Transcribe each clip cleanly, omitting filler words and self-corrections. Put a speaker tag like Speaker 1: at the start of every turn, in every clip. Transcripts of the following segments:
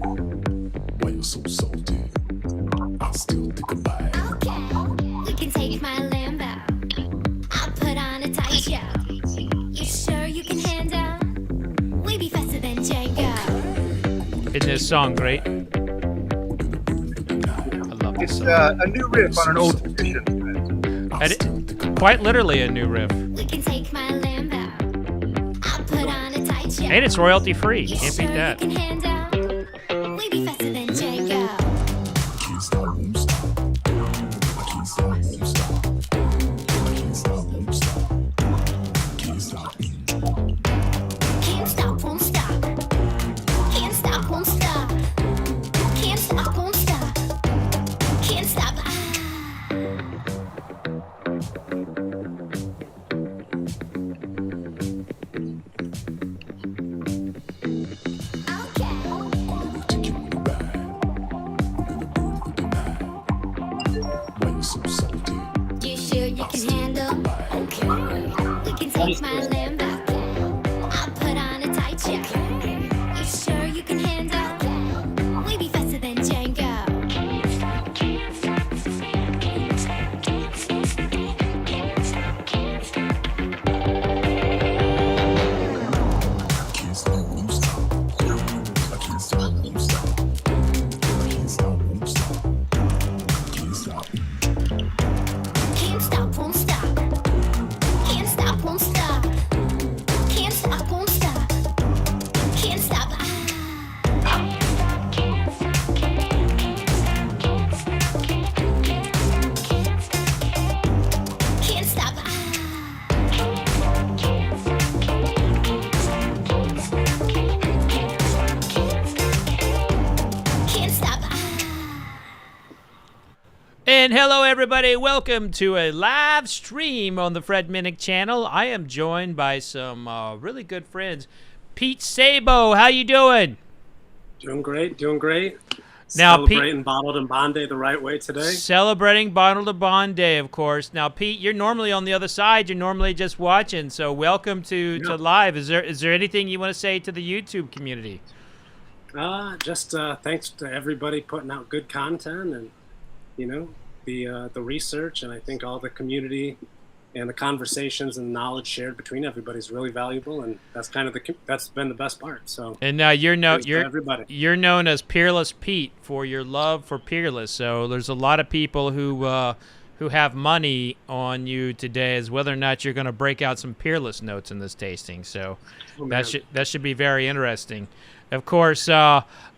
Speaker 1: Why you so salty? I still think about it.
Speaker 2: Okay, you can take my Lambo. I'll put on a tight show. You sure you can handle? We be faster than Django.
Speaker 3: Isn't this song great? I love this
Speaker 4: It's
Speaker 3: song.
Speaker 4: a new riff on an old tradition.
Speaker 3: Quite literally a new riff.
Speaker 2: We can take my Lambo. I'll put on a tight show.
Speaker 3: And it's royalty free.
Speaker 2: You
Speaker 3: Can't beat
Speaker 2: sure
Speaker 3: that.
Speaker 2: you can handle? We be faster than Django.
Speaker 1: Can't stop, won't stop. I can't stop, won't stop. I can't stop, won't stop. Can't stop.
Speaker 2: Can't stop, won't stop. Can't stop, won't stop. Can't stop, won't stop. Can't stop. Okay.
Speaker 1: Take you on the ride. We're gonna burn with the night. Why you so salty?
Speaker 2: You sure you can handle? Okay. We can take my Lambo. I'll put on a tight show. You sure you can handle? We be faster than Django.
Speaker 1: Can't stop, won't stop. I can't stop, won't stop. I can't stop, won't stop. Can't stop.
Speaker 2: Can't stop, won't stop. Can't stop, won't stop. Can't stop, won't stop. Can't stop. Can't stop. Can't stop.
Speaker 3: And hello, everybody. Welcome to a live stream on the Fred Minnick channel. I am joined by some really good friends. Pete Sabo, how you doing?
Speaker 5: Doing great, doing great.
Speaker 3: Now,
Speaker 5: Celebrating Bottled and Bond Day the right way today.
Speaker 3: Celebrating Bottled to Bond Day, of course. Now, Pete, you're normally on the other side. You're normally just watching. So welcome to live. Is there anything you want to say to the YouTube community?
Speaker 5: Just thanks to everybody putting out good content and, you know, the research, and I think all the community and the conversations and knowledge shared between everybody is really valuable, and that's kind of that's been the best part. So
Speaker 3: And now
Speaker 5: thanks to everybody.
Speaker 3: you're known as Peerless Pete for your love for Peerless. So there's a lot of people who have money on you today as whether or not you're going to break out some Peerless notes in this tasting. So
Speaker 5: Oh, man.
Speaker 3: that should be very interesting. Of course,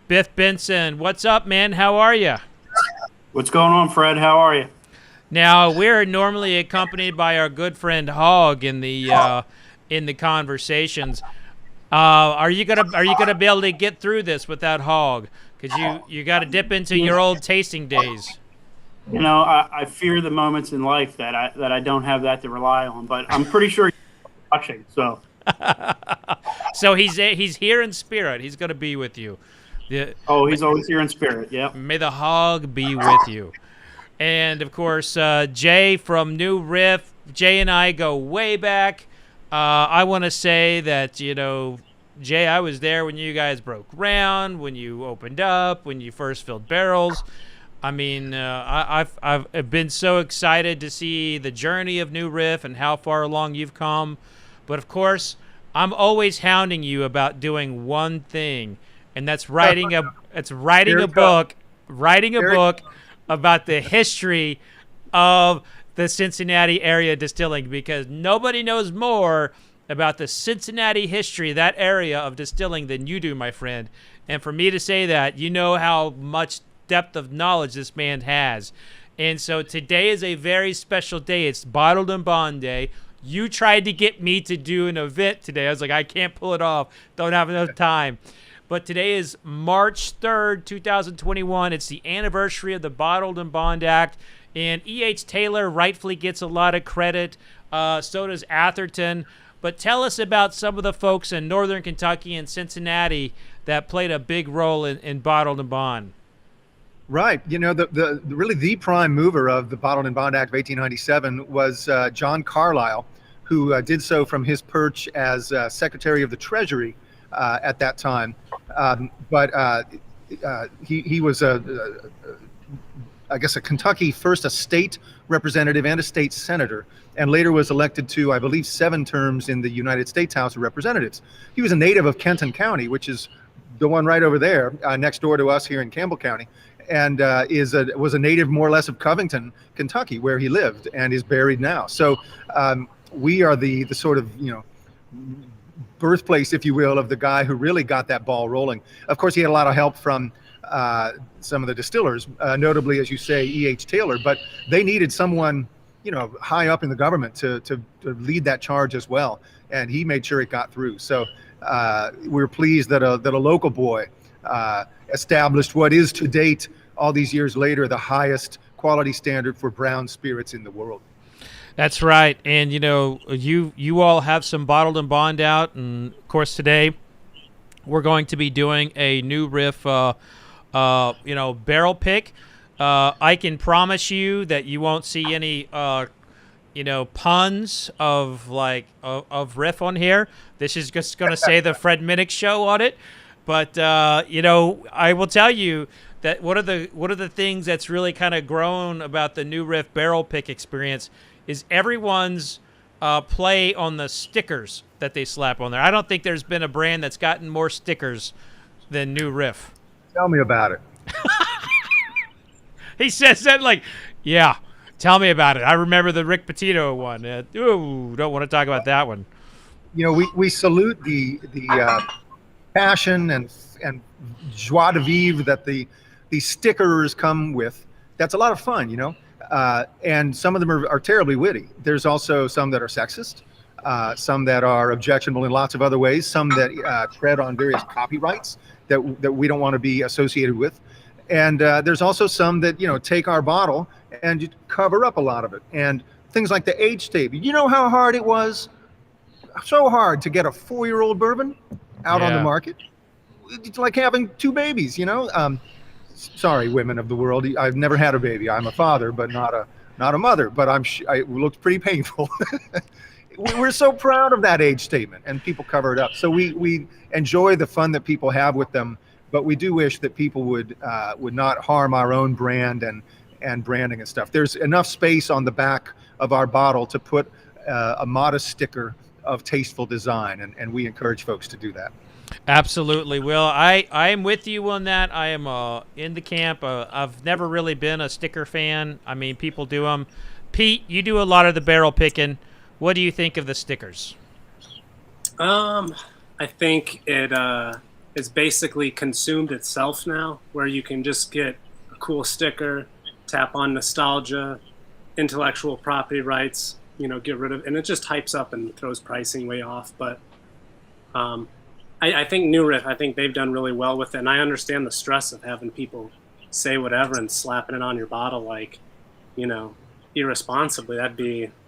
Speaker 3: Biff Benson, what's up, man? How are you?
Speaker 6: What's going on, Fred? How are you?
Speaker 3: Now we're normally accompanied by our good friend Hog in the conversations. Are you gonna be able to get through this without Hog? Because you got to dip into your old tasting days.
Speaker 6: You know, I fear the moments in life that I don't have that to rely on, but I'm pretty sure you're watching. So
Speaker 3: So he's here in spirit. He's gonna be with you.
Speaker 6: he's always here in spirit. Yeah.
Speaker 3: May the Hog be with you. And, of course, Jay from New Riff. Jay and I go way back. I want to say that, you know, Jay, I was there when you guys broke ground, when you opened up, when you first filled barrels. I mean, I've been so excited to see the journey of New Riff and how far along you've come. But, of course, I'm always hounding you about doing one thing, and that's writing a book about the history of the Cincinnati area distilling, because nobody knows more about the Cincinnati history, that area of distilling, than you do, my friend. And for me to say that, you know how much depth of knowledge this man has. And so today is a very special day. It's Bottled and Bond Day. You tried to get me to do an event today. I was like, I can't pull it off. Don't have enough time. But today is March 3rd, 2021. It's the anniversary of the Bottled and Bond Act. And E.H. Taylor rightfully gets a lot of credit. So does Atherton. But tell us about some of the folks in Northern Kentucky and Cincinnati that played a big role in Bottled and Bond.
Speaker 4: Right. You know, the prime mover of the Bottled and Bond Act of 1897 was John Carlisle, who did so from his perch as Secretary of the Treasury at that time. But he was I guess a Kentucky, first a state representative and a state senator, and later was elected to, I believe, 7 terms in the United States House of Representatives. He was a native of Kenton County, which is the one right over there, next door to us here in Campbell County, and was a native more or less of Covington, Kentucky, where he lived and is buried now. So we are the sort of, birthplace, if you will, of the guy who really got that ball rolling. Of course, he had a lot of help from some of the distillers, notably, as you say, E.H. Taylor, but they needed someone, high up in the government to lead that charge as well. And he made sure it got through. So we're pleased that a local boy established what is to date, all these years later, the highest quality standard for brown spirits in the world.
Speaker 3: That's right. And, you all have some bottled and bond out. And, of course, today we're going to be doing a new Riff, barrel pick. I can promise you that you won't see any, puns of Riff on here. This is just going to say the Fred Minnick show on it. But, I will tell you that one of the things that's really kind of grown about the new Riff barrel pick experience is everyone's play on the stickers that they slap on there. I don't think there's been a brand that's gotten more stickers than New Riff.
Speaker 4: Tell me about it.
Speaker 3: He says that yeah, tell me about it. I remember the Rick Pitino one. Don't want to talk about that one.
Speaker 4: We salute the passion and joie de vivre that the stickers come with. That's a lot of fun, and some of them are terribly witty. There's also some that are sexist, some that are objectionable in lots of other ways, some that tread on various copyrights that we don't want to be associated with. And there's also some that, take our bottle and you cover up a lot of it. And things like the age statement. You know how hard it was? So hard to get a 4-year-old bourbon out on the market. It's like having 2 babies, Sorry, women of the world. I've never had a baby. I'm a father, but not a mother. But it looks pretty painful. We're so proud of that age statement, and people cover it up. So we enjoy the fun that people have with them, but we do wish that people would not harm our own brand and branding and stuff. There's enough space on the back of our bottle to put a modest sticker of tasteful design, and we encourage folks to do that.
Speaker 3: Absolutely. Will, I am with you on that. I am in the camp. I've never really been a sticker fan. I mean, people do them. Pete, you do a lot of the barrel picking. What do you think of the stickers?
Speaker 5: I think it is basically consumed itself now, where you can just get a cool sticker, tap on nostalgia, intellectual property rights, get rid of, and it just hypes up and throws pricing way off. But I think New Riff, I think they've done really well with it. And I understand the stress of having people say whatever and slapping it on your bottle irresponsibly.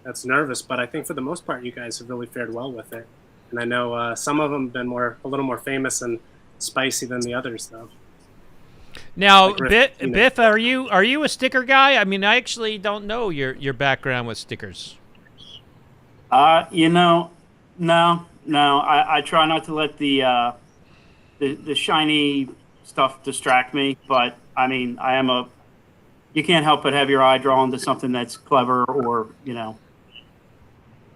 Speaker 5: That's nervous. But I think for the most part, you guys have really fared well with it. And I know some of them have been a little more famous and spicy than the others, though.
Speaker 3: Now, Biff, are you a sticker guy? I mean, I actually don't know your background with stickers.
Speaker 6: No. I try not to let the shiny stuff distract me. But I mean, you can't help but have your eye drawn to something that's clever or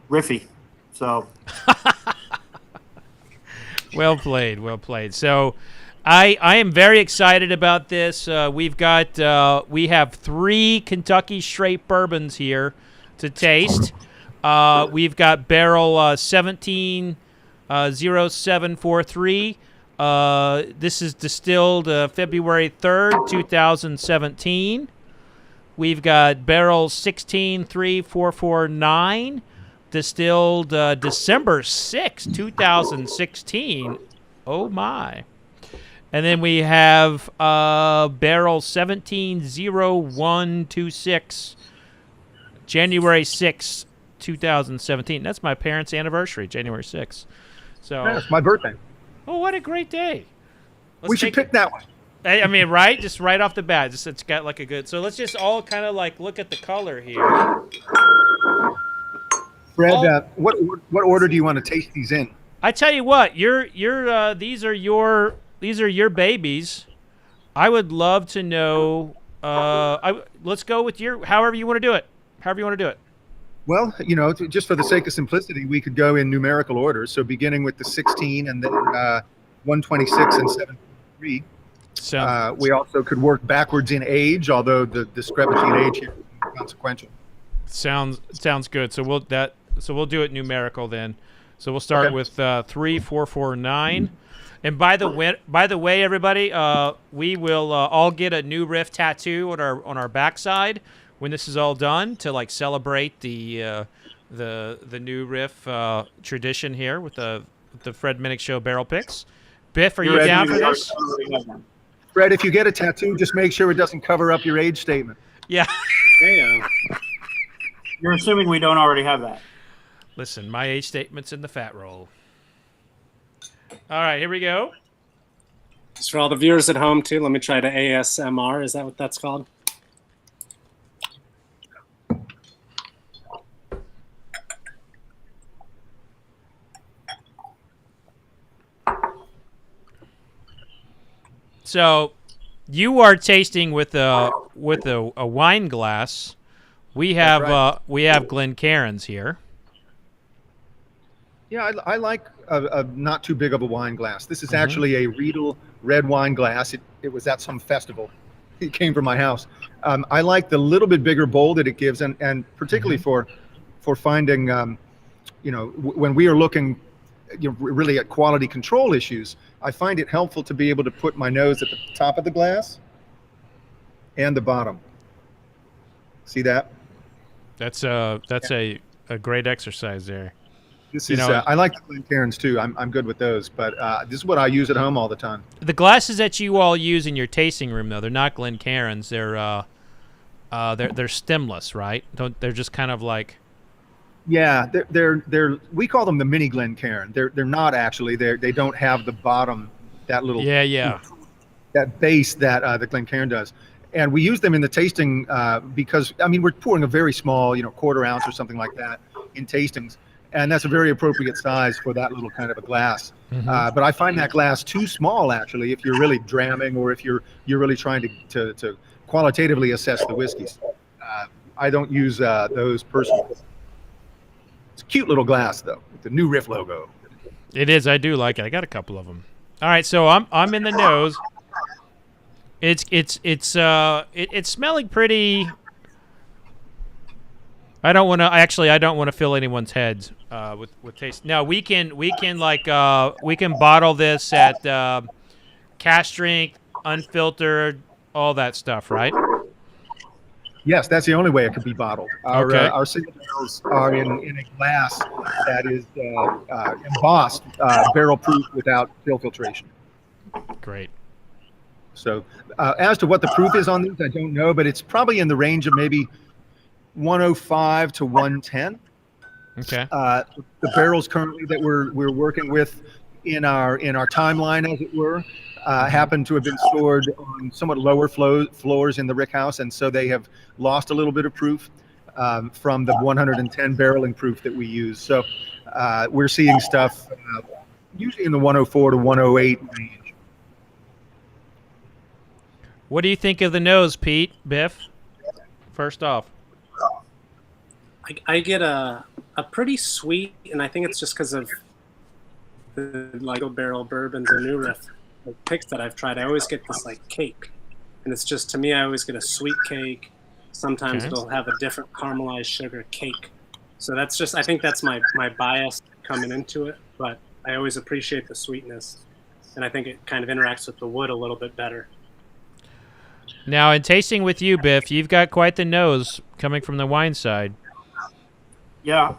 Speaker 6: riffy. So.
Speaker 3: Well played. So, I am very excited about this. We have 3 Kentucky straight bourbons here to taste. We've got barrel 170743. This is distilled February 3rd, 2017. We've got barrel 163449, distilled December 6th, 2016. Oh, my. And then we have barrel 170126, January 6th, 2017. That's my parents' anniversary, January 6th. So
Speaker 4: that's my birthday.
Speaker 3: Oh, what a great day.
Speaker 4: We should pick that one.
Speaker 3: I mean, right? Just right off the bat. It's got like a good... So let's just all kind of look at the color here.
Speaker 4: Fred, what order do you want to taste these in?
Speaker 3: I tell you what, these are your babies. I would love to know. Let's go with your however you want to do it. However you want to do it.
Speaker 4: Well, just for the sake of simplicity, we could go in numerical order. So beginning with the 16 and then 126 and 73.
Speaker 3: So
Speaker 4: We also could work backwards in age, although the discrepancy in age here is consequential.
Speaker 3: sounds good. So we'll do it numerical then. So we'll start
Speaker 4: Okay.
Speaker 3: with 3, 4, 4, 9. And by the way, everybody, we will all get a new Riff tattoo on our backside when this is all done to like celebrate the new Riff tradition here with the Fred Minnick Show barrel picks. Biff, are you
Speaker 4: Fred,
Speaker 3: down for this?
Speaker 4: Fred, if you get a tattoo, just make sure it doesn't cover up your age statement.
Speaker 3: Yeah.
Speaker 5: Yeah.
Speaker 6: You're assuming we don't already have that.
Speaker 3: Listen, my age statement's in the fat roll. All right, here we go.
Speaker 5: Just for all the viewers at home too, let me try to ASMR. Is that what that's called?
Speaker 3: So, you are tasting with a wine glass. We have
Speaker 4: right.
Speaker 3: we have Glencairns here.
Speaker 4: Yeah, I like a not too big of a wine glass. This is actually a Riedel red wine glass. It was at some festival. It came from my house. I like the little bit bigger bowl that it gives, and particularly for finding, when we are looking, really at quality control issues, I find it helpful to be able to put my nose at the top of the glass and the bottom. See that?
Speaker 3: That's a great exercise there.
Speaker 4: This
Speaker 3: You
Speaker 4: is.
Speaker 3: know-
Speaker 4: I like the Glencairns too. I'm good with those, but this is what I use at home all the time.
Speaker 3: The glasses that you all use in your tasting room, though, they're not Glencairns. They're stemless, right? They're just kind of like.
Speaker 4: Yeah, they're we call them the mini Glencairn. They're not actually. They don't have the bottom, that little
Speaker 3: Yeah.
Speaker 4: that base that the Glencairn does. And we use them in the tasting because we're pouring a very small, quarter ounce or something like that in tastings, and that's a very appropriate size for that little kind of a glass. But I find that glass too small actually if you're really dramming or if you're really trying to qualitatively assess the whiskeys. I don't use those personally. It's a cute little glass though, with the new Riff logo.
Speaker 3: It is. I do like it. I got a couple of them. All right, so I'm in the nose. It's smelling pretty. I don't want to fill anyone's heads with taste. No, we can bottle this at cask strength, unfiltered, all that stuff, right?
Speaker 4: Yes, that's the only way it could be bottled.
Speaker 3: Okay.
Speaker 4: Our single barrels are in a glass that is embossed, barrel proof without still filtration.
Speaker 3: Great.
Speaker 4: So as to what the proof is on these, I don't know, but it's probably in the range of maybe 105 to 110.
Speaker 3: Okay.
Speaker 4: The barrels currently that we're working with in our timeline, as it were, happen to have been stored on somewhat lower floors in the rick house, and so they have lost a little bit of proof from the 110 barreling proof that we use. So we're seeing stuff usually in the 104 to 108 range.
Speaker 3: What do you think of the nose, Pete? Biff? First off.
Speaker 5: I get a pretty sweet, and I think it's just because of the barrel bourbons and new Riff picks that I've tried. I always get this like cake, and it's just, to me, I always get a sweet cake. Sometimes
Speaker 3: Okay.
Speaker 5: it'll have a different caramelized sugar cake. So that's just, I think that's my bias coming into it, but I always appreciate the sweetness, and I think it kind of interacts with the wood a little bit better.
Speaker 3: Now, in tasting with you, Biff, you've got quite the nose coming from the wine side.
Speaker 6: Yeah,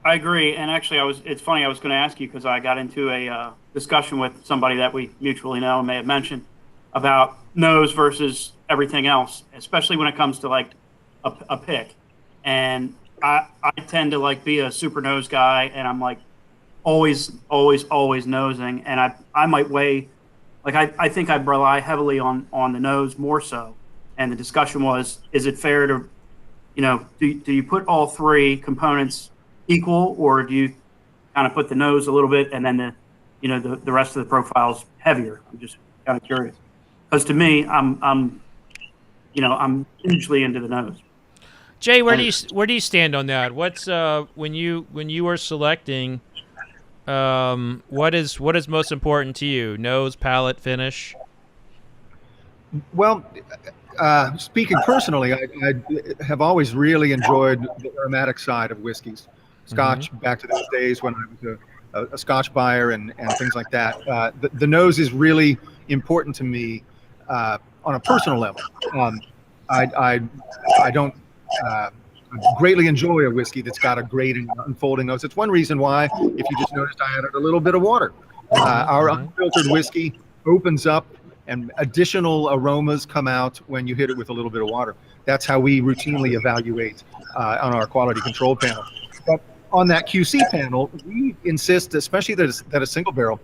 Speaker 6: I agree. And actually, it's funny, I was going to ask you because I got into a discussion with somebody that we mutually know and may have mentioned about nose versus everything else, especially when it comes to like a pick. And I tend to like be a super nose guy, and I'm like always nosing. And I might weigh, like I think I'd rely heavily on the nose more so. And the discussion was, is it fair to, do you put all three components equal, or do you kind of put the nose a little bit and then the rest of the profile's heavier? I'm just kind of curious. Because to me, I'm hugely into the nose.
Speaker 3: Jay, where do you stand on that? What's when you are selecting, what is most important to you? Nose, palate, finish?
Speaker 4: Well, speaking personally, I have always really enjoyed the aromatic side of whiskeys. Scotch, back to those days when I was a Scotch buyer and things like that. The nose is really important to me on a personal level. I don't greatly enjoy a whiskey that's got a great and unfolding nose. It's one reason why, if you just noticed, I added a little bit of water. Our unfiltered whiskey opens up and additional aromas come out when you hit it with a little bit of water. That's how we routinely evaluate on our quality control panel. But on that QC panel, we insist, especially that a single barrel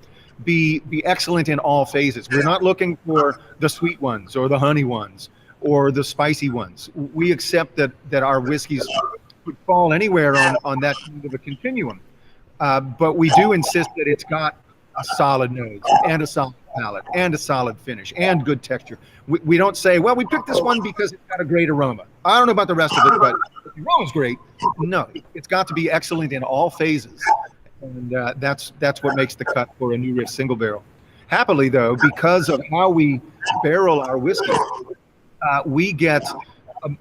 Speaker 4: be excellent in all phases. We're not looking for the sweet ones or the honey ones or the spicy ones. We accept that our whiskeys would fall anywhere on that kind of a continuum. But we do insist that it's got a solid nose and a solid palate and a solid finish and good texture. We don't say, well, we picked this one because it's got a great aroma. I don't know about the rest of it, but the aroma's great. No, it's got to be excellent in all phases. And that's what makes the cut for a New Riff single barrel. Happily, though, because of how we barrel our whiskey, we get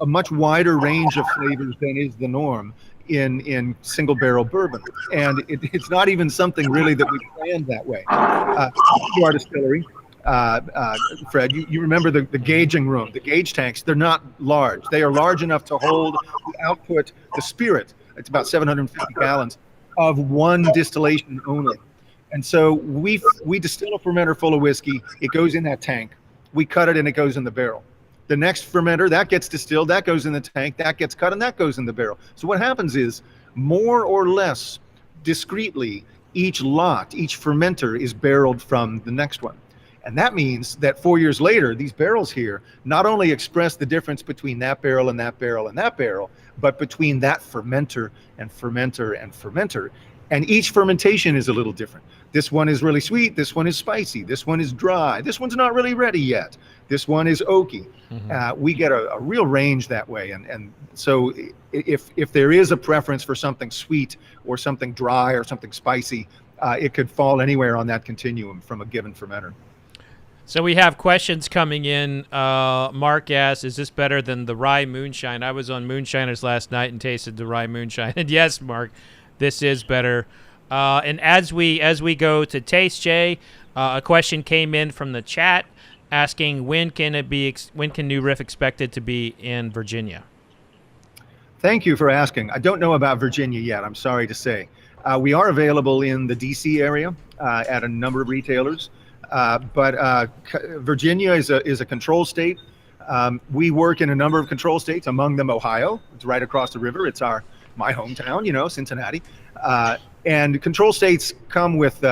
Speaker 4: a much wider range of flavors than is the norm in single barrel bourbon. And it's not even something really that we planned that way. To our distillery, Fred, you remember the gauging room, the gauge tanks, they're not large. They are large enough to hold the output, the spirit, it's about 750 gallons, of one distillation only. And so we distill a fermenter full of whiskey, it goes in that tank, we cut it and it goes in the barrel. The next fermenter, that gets distilled, that goes in the tank, that gets cut, and that goes in the barrel. So what happens is, more or less discreetly, each fermenter is barreled from the next one. And that means that 4 years later, these barrels here not only express the difference between that barrel and that barrel and that barrel, but between that fermenter and fermenter and fermenter. And each fermentation is a little different. This one is really sweet, this one is spicy, this one is dry, this one's not really ready yet, this one is oaky. We get a real range that way. And so if there is a preference for something sweet or something dry or something spicy, it could fall anywhere on that continuum from a given fermenter.
Speaker 3: So we have questions coming in. Mark asks, is this better than the rye moonshine? I was on Moonshiners last night and tasted the rye moonshine. And yes, Mark, this is better. And as we go to taste, Jay, a question came in from the chat asking when can New Riff expected to be in Virginia?
Speaker 4: Thank you for asking. I don't know about Virginia yet, I'm sorry to say. We are available in the DC area at a number of retailers, but Virginia is a control state. We work in a number of control states, among them Ohio. It's right across the river. It's my hometown, Cincinnati. And control states come with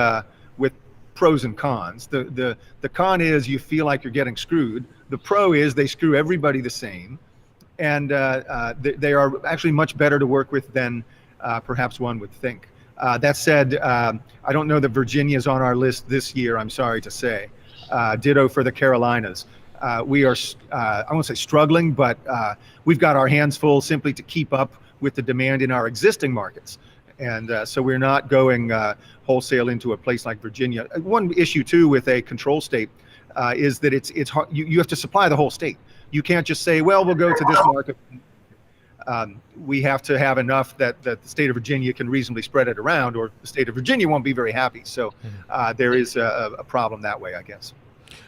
Speaker 4: pros and cons. The con is you feel like you're getting screwed. The pro is they screw everybody the same. And they are actually much better to work with than perhaps one would think. That said, I don't know that Virginia is on our list this year, I'm sorry to say. Ditto for the Carolinas. We are, I won't say struggling, but we've got our hands full simply to keep up with the demand in our existing markets. And so we're not going wholesale into a place like Virginia. One issue, too, with a control state is that it's hard. You have to supply the whole state. You can't just say, well, we'll go to this market. We have to have enough that the state of Virginia can reasonably spread it around, or the state of Virginia won't be very happy. So there is a problem that way, I guess.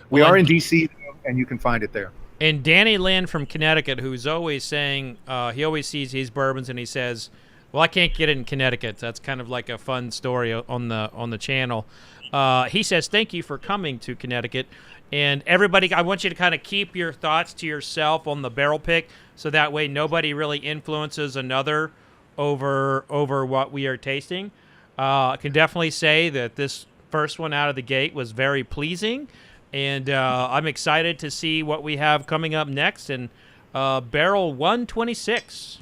Speaker 4: We are in D.C., and you can find it there.
Speaker 3: And Danny Lynn from Connecticut, who's always saying, he always sees these bourbons and he says, well, I can't get it in Connecticut. That's kind of like a fun story on the channel. He says, thank you for coming to Connecticut. And everybody, I want you to kind of keep your thoughts to yourself on the barrel pick, so that way nobody really influences another over what we are tasting. I can definitely say that this first one out of the gate was very pleasing, and I'm excited to see what we have coming up next in barrel 126.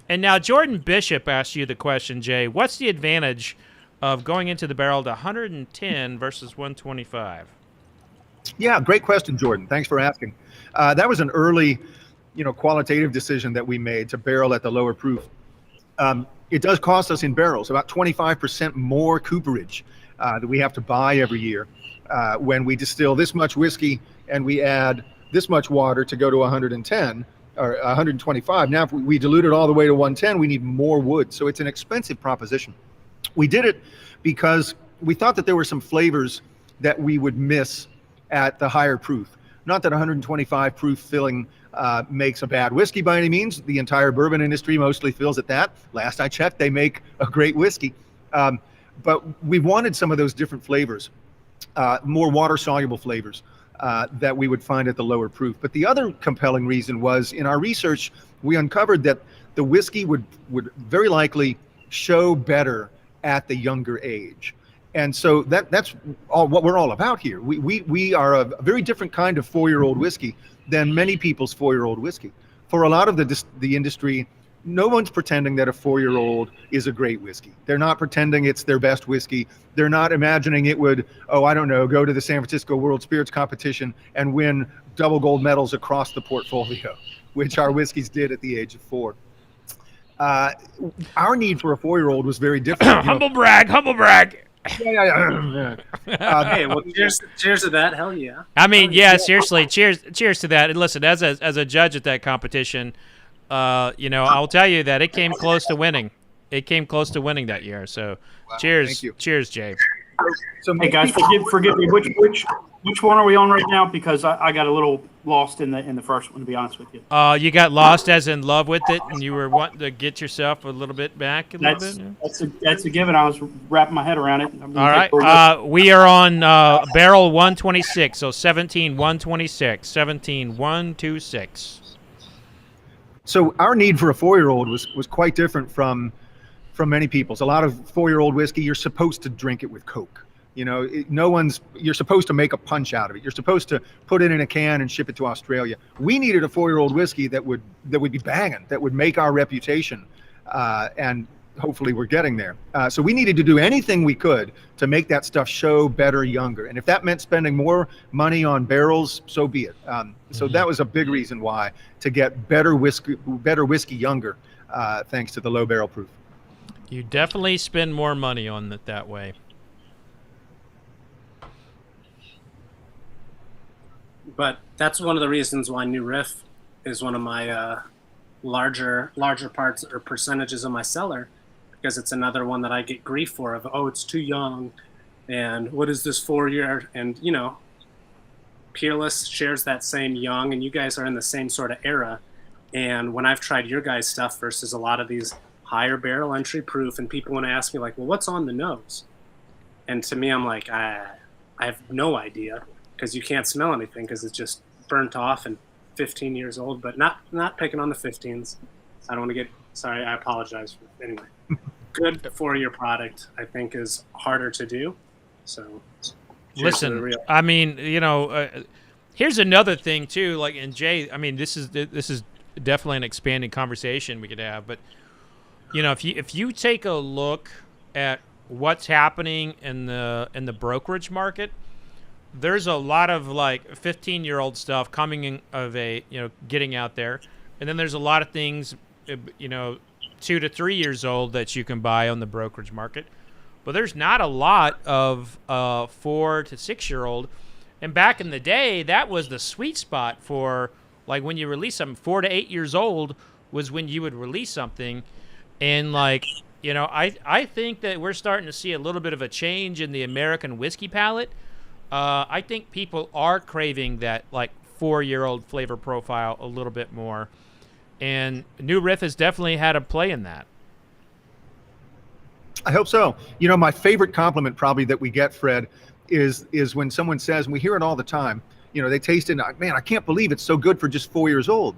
Speaker 3: And now Jordan Bishop asked you the question, Jay. What's the advantage of going into the barrel to 110 versus 125?
Speaker 4: Yeah, great question, Jordan. Thanks for asking. That was an early, qualitative decision that we made to barrel at the lower proof. It does cost us in barrels about 25% more cooperage that we have to buy every year when we distill this much whiskey and we add this much water to go to 110 or 125. Now, if we dilute it all the way to 110, we need more wood. So it's an expensive proposition. We did it because we thought that there were some flavors that we would miss at the higher proof. Not that 125 proof filling makes a bad whiskey by any means. The entire bourbon industry mostly fills at that. Last I checked, they make a great whiskey. But we wanted some of those different flavors, more water-soluble flavors that we would find at the lower proof. But the other compelling reason was in our research, we uncovered that the whiskey would very likely show better at the younger age. And so that's all what we're all about here. We are a very different kind of 4-year-old whiskey than many people's 4-year-old whiskey. For a lot of the industry, no one's pretending that a 4-year-old is a great whiskey. They're not pretending it's their best whiskey. They're not imagining it would, go to the San Francisco World Spirits Competition and win double gold medals across the portfolio, which our whiskeys did at the age of 4. Our need for a 4-year-old was very different.
Speaker 3: Humble brag.
Speaker 4: Yeah.
Speaker 5: Hey, well, cheers to that. Hell yeah.
Speaker 3: I mean, yeah, seriously, cheers to that. And listen, as a judge at that competition, I'll tell you that it came close to winning. It came close to winning that year. So, cheers,
Speaker 4: thank you.
Speaker 3: Cheers, Jay.
Speaker 4: So
Speaker 6: Hey guys, forgive me. Which one are we on right now? Because I got a little lost in the first one, to be honest with you.
Speaker 3: You got lost as in love with it, and you were wanting to get yourself a little bit back.
Speaker 6: That's a given. I was wrapping my head around it.
Speaker 3: All right. We are on barrel 126, so 17-126, 17-126.
Speaker 4: So our need for a 4-year-old was quite different from many people's. A lot of 4-year-old whiskey, you're supposed to drink it with Coke. You're supposed to make a punch out of it. You're supposed to put it in a can and ship it to Australia. We needed a 4-year-old whiskey that would be banging, that would make our reputation, and hopefully we're getting there. So we needed to do anything we could to make that stuff show better younger. And if that meant spending more money on barrels, so be it. So that was a big reason why, to get better whiskey younger, thanks to the low barrel proof.
Speaker 3: You definitely spend more money on it that way.
Speaker 5: But that's one of the reasons why New Riff is one of my larger parts or percentages of my cellar, because it's another one that I get grief for of, it's too young, and what is this 4-year? And Peerless shares that same young, and you guys are in the same sort of era. And when I've tried your guys' stuff versus a lot of these higher barrel entry proof, and people want to ask me like, well, what's on the nose? And to me, I'm like, I have no idea, because you can't smell anything because it's just burnt off and 15 years old. But not picking on the 15s. I don't want to get sorry. I apologize for anyway. Good 4-year product, I think, is harder to do. So
Speaker 3: listen, I mean, here's another thing too. Like, and Jay, I mean, this is definitely an expanding conversation we could have. But if you take a look at what's happening in the brokerage market, there's a lot of like 15-year-old stuff coming in getting out there, and then there's a lot of things 2 to 3 years old that you can buy on the brokerage market, but there's not a lot of 4 to 6-year-old. And back in the day, that was the sweet spot for, like, when you release something. 4 to 8 years old was when you would release something, and I think that we're starting to see a little bit of a change in the American whiskey palate. I think people are craving that like 4-year-old flavor profile a little bit more, and New Riff has definitely had a play in that.
Speaker 4: I hope so. My favorite compliment probably that we get, Fred, is when someone says, and we hear it all the time, they taste it, and man, I can't believe it's so good for just 4 years old.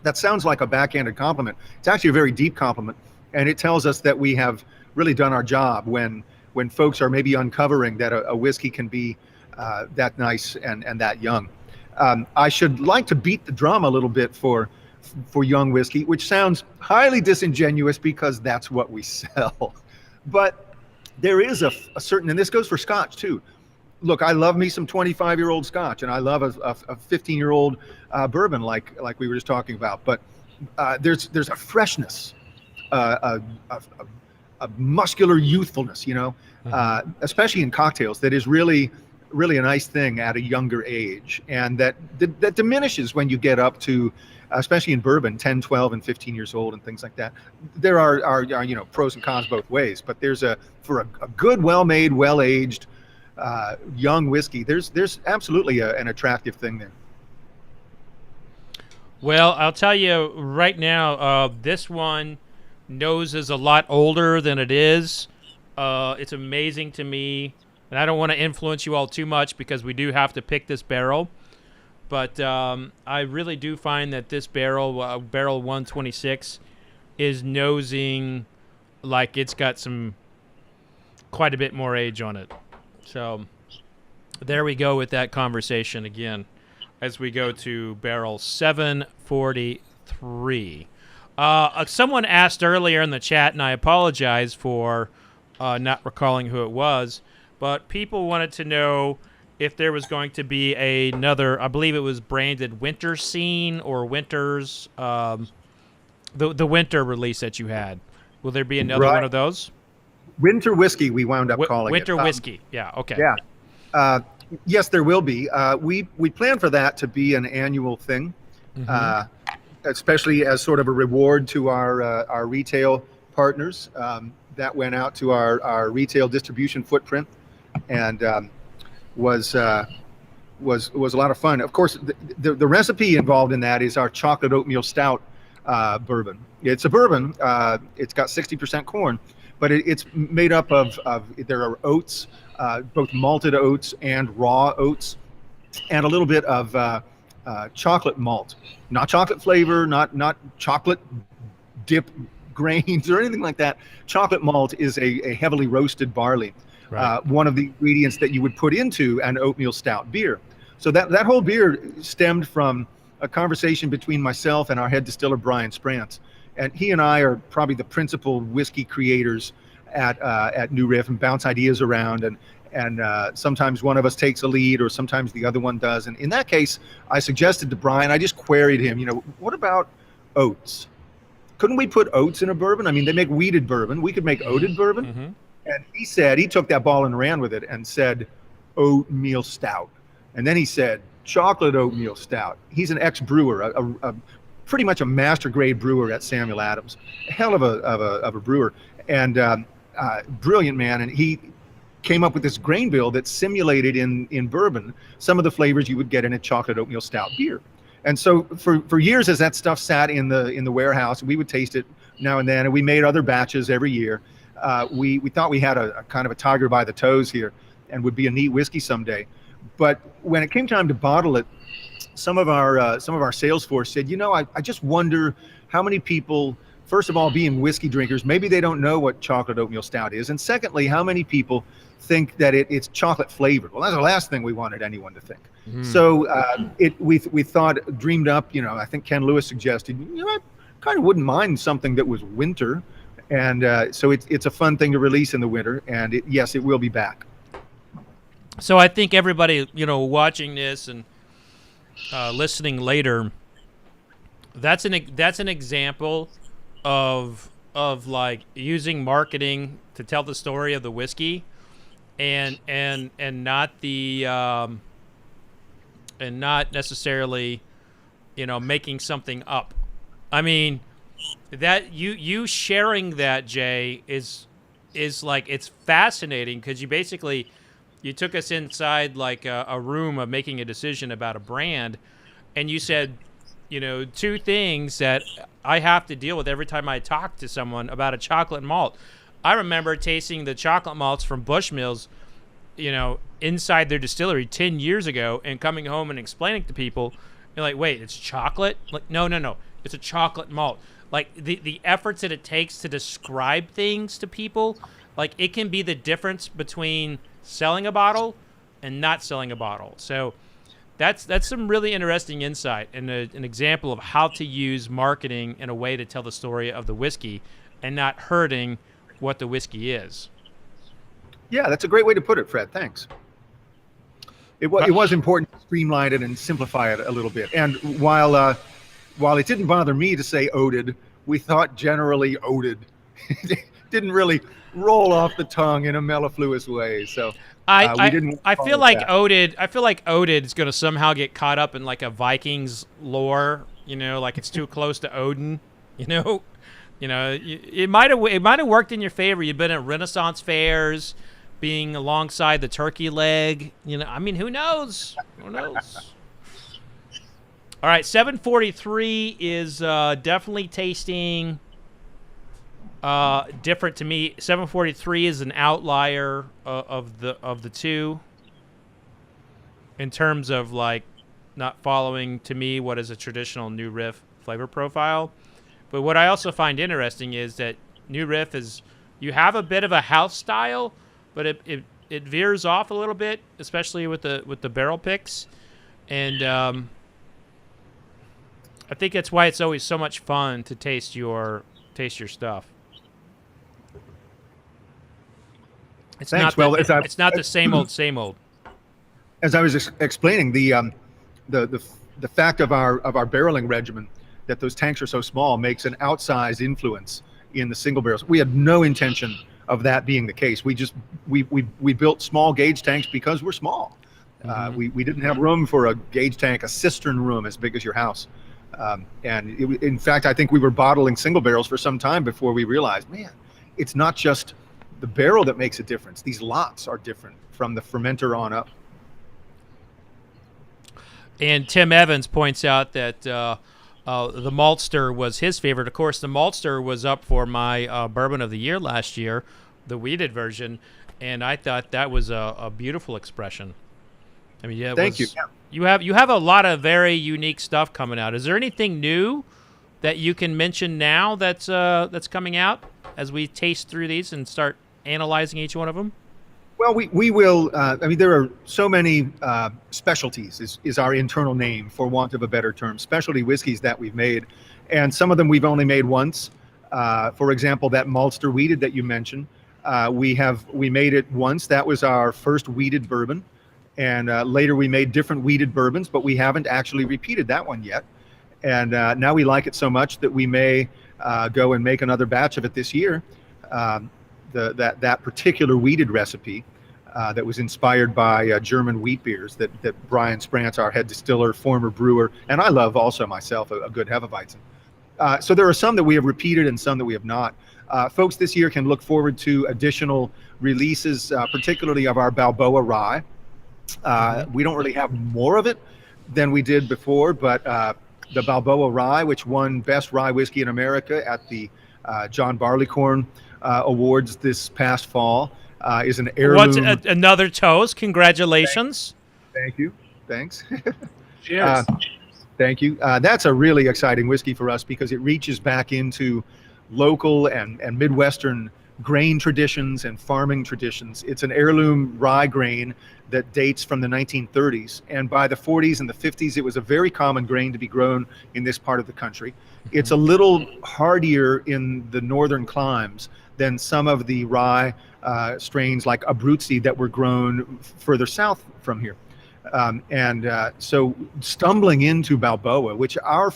Speaker 4: That sounds like a backhanded compliment. It's actually a very deep compliment, and it tells us that we have really done our job when folks are maybe uncovering that a whiskey can be that nice and that young. I should like to beat the drum a little bit for young whiskey, which sounds highly disingenuous because that's what we sell. But there is a certain, and this goes for Scotch too, look, I love me some 25-year-old Scotch, and I love a 15-year-old bourbon, like we were just talking about. But there's a freshness, a muscular youthfulness, especially in cocktails, that is really a nice thing at a younger age, and that diminishes when you get up to, especially in bourbon, 10, 12, and 15 years old and things like that. There are pros and cons both ways, but for a good, well-made, well-aged young whiskey, there's absolutely an attractive thing there.
Speaker 3: Well, I'll tell you right now, this one nose is a lot older than it is. It's amazing to me, and I don't want to influence you all too much because we do have to pick this barrel. But I really do find that this barrel 126, is nosing like it's got quite a bit more age on it. So there we go with that conversation again as we go to barrel 743. Someone asked earlier in the chat, and I apologize for not recalling who it was, but people wanted to know if there was going to be another, I believe it was branded Winter Scene or Winters, the winter release that you had. Will there be another one of those?
Speaker 4: Winter whiskey, we wound up calling it.
Speaker 3: Winter whiskey. Yeah. Okay.
Speaker 4: Yeah. Yes, there will be. We plan for that to be an annual thing, especially as sort of a reward to our retail partners. That went out to our retail distribution footprint, and was a lot of fun. Of course, the recipe involved in that is our chocolate oatmeal stout bourbon. It's a bourbon. It's got 60% corn, but it's made up of there are oats, both malted oats and raw oats, and a little bit of chocolate malt. Not chocolate flavor, not chocolate dip grains or anything like that. Chocolate malt is a heavily roasted barley. Right. One of the ingredients that you would put into an oatmeal stout beer. So that whole beer stemmed from a conversation between myself and our head distiller, Brian Sprance. And he and I are probably the principal whiskey creators at New Riff, and bounce ideas around. And sometimes one of us takes a lead, or sometimes the other one does. And in that case, I suggested to Brian, I just queried him, what about oats? Couldn't we put oats in a bourbon? I mean, they make wheated bourbon. We could make oated bourbon. Mm-hmm. And he took that ball and ran with it and said, oatmeal stout. And then he said, chocolate oatmeal stout. He's an ex-brewer, a pretty much a master grade brewer at Samuel Adams. A hell of a brewer, and brilliant man. And he came up with this grain bill that simulated in bourbon some of the flavors you would get in a chocolate oatmeal stout beer. And so for years, as that stuff sat in the warehouse, we would taste it now and then, and we made other batches every year. We thought we had a kind of a tiger by the toes here, and would be a neat whiskey someday. But when it came time to bottle it, some of our sales force said, I just wonder how many people, first of all, being whiskey drinkers, maybe they don't know what chocolate oatmeal stout is, and secondly, how many people think that it's chocolate flavored. Well, that's the last thing we wanted anyone to think. Mm. So we thought, dreamed up. I think Ken Lewis suggested, I kind of wouldn't mind something that was winter. And so it's a fun thing to release in the winter, and yes, it will be back.
Speaker 3: So I think everybody, watching this and listening later, that's an example of like using marketing to tell the story of the whiskey, and not the and not necessarily, making something up. I mean, that you sharing that, Jay, is like, it's fascinating, because you took us inside like a room of making a decision about a brand, and you said, two things that I have to deal with every time I talk to someone about a chocolate malt. I remember tasting the chocolate malts from Bushmills, inside their distillery 10 years ago, and coming home and explaining to people, you're like, wait, it's chocolate? Like, no, it's a chocolate malt. Like, the efforts that it takes to describe things to people, like, it can be the difference between selling a bottle and not selling a bottle. So that's some really interesting insight, and an example of how to use marketing in a way to tell the story of the whiskey and not hurting what the whiskey is.
Speaker 4: Yeah, that's a great way to put it, Fred. Thanks. it was important to streamline it and simplify it a little bit. And while it didn't bother me to say oded, we thought generally oded. It didn't really roll off the tongue in a mellifluous way. So we didn't.
Speaker 3: I feel like oded. I feel like oded is going to somehow get caught up in like a Vikings lore. You know, like it's too close to Odin. You know, it might have worked in your favor. You've been at Renaissance fairs, being alongside the turkey leg. You know, I mean, who knows? Who knows? All right, 743 is definitely tasting different to me. 743 is an outlier of the two in terms of like not following to me what is a traditional New Riff flavor profile. But what I also find interesting is that New Riff is, you have a bit of a house style, but it veers off a little bit, especially with the barrel picks, and I think that's why it's always so much fun to taste your stuff. It's
Speaker 4: Thanks.
Speaker 3: it's not the same old.
Speaker 4: As I was explaining, the fact of our barreling regimen, that those tanks are so small, makes an outsized influence in the single barrels. We had no intention of that being the case. We built small gauge tanks because we're small. We didn't have room for a gauge tank, a cistern room as big as your house. In fact, I think we were bottling single barrels for some time before we realized, man, it's not just the barrel that makes a difference. These lots are different from the fermenter on up.
Speaker 3: And Tim Evans points out that the Maltster was his favorite. Of course, the Maltster was up for my Bourbon of the Year last year, the weeded version, and I thought that was a beautiful expression. I mean, yeah,
Speaker 4: thank you.
Speaker 3: You have a lot of very unique stuff coming out. Is there anything new that you can mention now that's coming out as we taste through these and start analyzing each one of them?
Speaker 4: Well, we will. I mean, there are so many specialties is our internal name, for want of a better term, specialty whiskeys that we've made, and some of them we've only made once. For example, that Maltster weeded that you mentioned, we made it once. That was our first weeded bourbon, and later we made different weeded bourbons, but we haven't actually repeated that one yet. And now we like it so much that we may go and make another batch of it this year. That particular weeded recipe that was inspired by German wheat beers that Brian Sprantz, our head distiller, former brewer, and I love also myself a good Hefeweizen. So there are some that we have repeated and some that we have not. Folks this year can look forward to additional releases, particularly of our Balboa rye. We don't really have more of it than we did before, but the Balboa rye, which won Best Rye Whiskey in America at the John Barleycorn Awards this past fall, is an heirloom.
Speaker 3: What's another toast? Congratulations.
Speaker 4: Thank you. Thanks.
Speaker 5: Cheers.
Speaker 4: Thank you. That's a really exciting whiskey for us because it reaches back into local and Midwestern grain traditions and farming traditions. It's an heirloom rye grain that dates from the 1930s. And by the 40s and the 50s, it was a very common grain to be grown in this part of the country. It's a little hardier in the northern climes than some of the rye strains like Abruzzi that were grown further south from here. So stumbling into Balboa, which our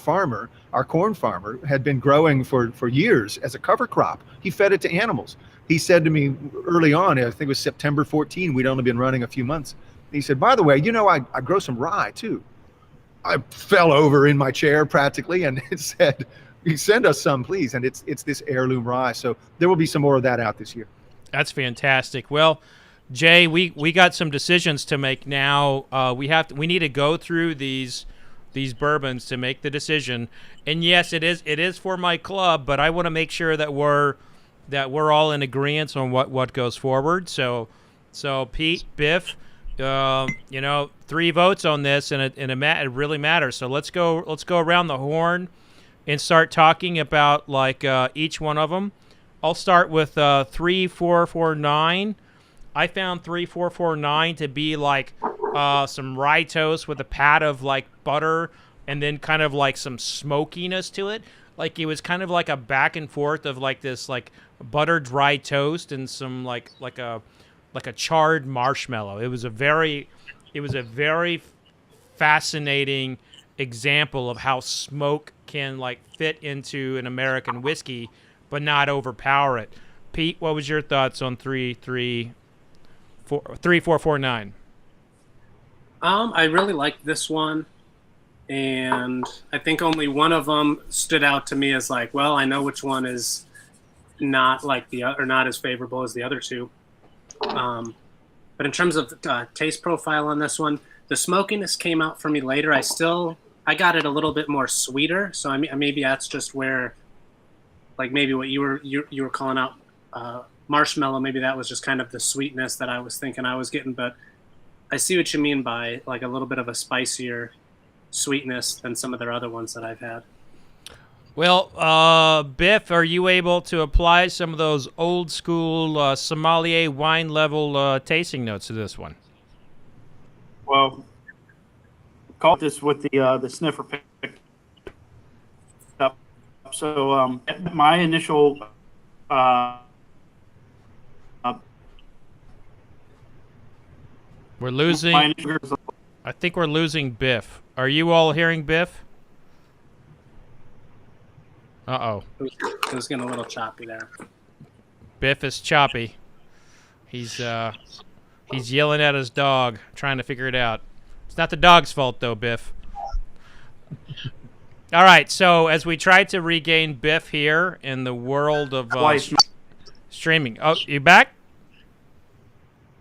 Speaker 4: corn farmer, had been growing for years as a cover crop. He fed it to animals. He said to me early on, I think it was September 14, we'd only been running a few months. He said, by the way, I grow some rye too. I fell over in my chair practically and it said, send us some, please. And it's this heirloom rye. So there will be some more of that out this year.
Speaker 3: That's fantastic. Well, Jay, we got some decisions to make now. We need to go through these bourbons to make the decision. And yes, it is for my club, but I want to make sure that we're all in agreement on what goes forward. So Pete, Biff, 3 votes on this, and it really matters. So let's go around the horn and start talking about each one of them. I'll start with 3449. I found 3449 to be some rye toast with a pat of butter and then kind of some smokiness to it. Like it was kind of like a back and forth of this buttered rye toast and some like a charred marshmallow. It was a very it was a very fascinating example of how smoke can like fit into an American whiskey, but not overpower it. Pete, what was your thoughts on 3449?
Speaker 5: I really liked this one, and I think only one of them stood out to me as like, well, I know which one is not like the other, or not as favorable as the other two. But in terms of taste profile on this one, the smokiness came out for me later. I got it a little bit more sweeter. So maybe that's just where, like maybe what you were calling out marshmallow. Maybe that was just kind of the sweetness that I was thinking I was getting. But I see what you mean by like a little bit of a spicier sweetness than some of their other ones that I've had.
Speaker 3: Well, Biff, are you able to apply some of those old school sommelier wine level tasting notes to this one?
Speaker 6: Well, caught this with the sniffer pick up. So my initial
Speaker 3: We're losing. I think we're losing Biff. Are you all hearing Biff? Uh-oh.
Speaker 5: It was getting a little choppy there.
Speaker 3: Biff is choppy. He's yelling at his dog, trying to figure it out. It's not the dog's fault, though, Biff. All right, so as we try to regain Biff here in the world of streaming. Oh, you back?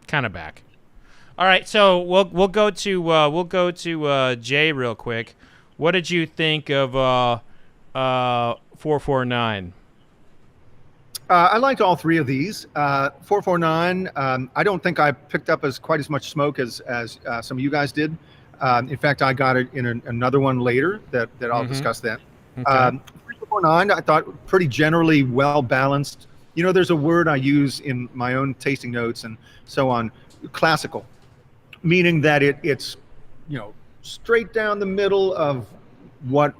Speaker 3: Kind of back. All right, so we'll go to Jay real quick. What did you think of 449?
Speaker 4: I liked all three of these. 449, I don't think I picked up quite as much smoke as some of you guys did. In fact, I got it in another one later that I'll discuss then.
Speaker 3: Okay.
Speaker 4: 449, I thought pretty generally well balanced. You know, there's a word I use in my own tasting notes and so on, classical, meaning that it's, you know, straight down the middle of what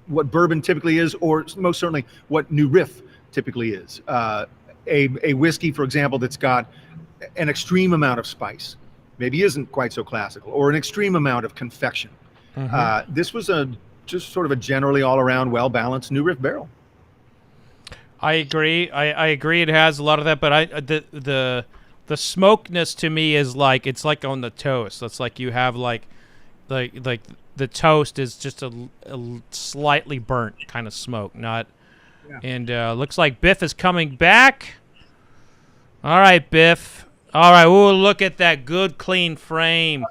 Speaker 4: bourbon typically is, or most certainly what New Riff typically is. A whiskey, for example, that's got an extreme amount of spice, maybe isn't quite so classical, or an extreme amount of confection. This was just sort of a generally all-around, well-balanced New Riff barrel.
Speaker 3: I agree. I agree. It has a lot of that, but the smokeness to me is like it's like on the toast. It's like you have like the toast is just a slightly burnt kind of smoke, not. Yeah. And looks like Biff is coming back. All right, Biff. All right, we'll look at that good, clean frame.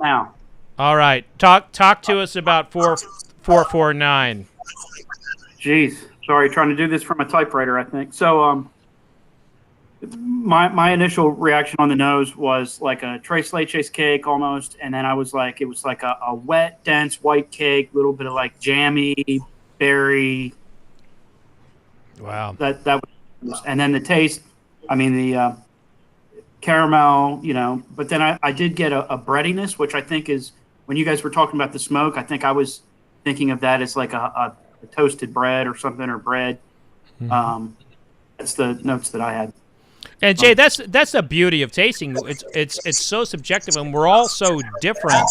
Speaker 6: Now.
Speaker 3: All right, talk to us about 449.
Speaker 6: Jeez, sorry, trying to do this from a typewriter, I think. So, my initial reaction on the nose was like a Tres Leches cake almost, and then I was like, it was like a wet, dense white cake, a little bit of like jammy berry.
Speaker 3: Wow.
Speaker 6: That was, and then the taste, I mean the caramel, you know, but then I did get a breadiness, which I think is when you guys were talking about the smoke, I think I was thinking of that as like a toasted bread or something, or bread. That's the notes that I had.
Speaker 3: And Jay, that's the beauty of tasting. It's so subjective, and we're all so different.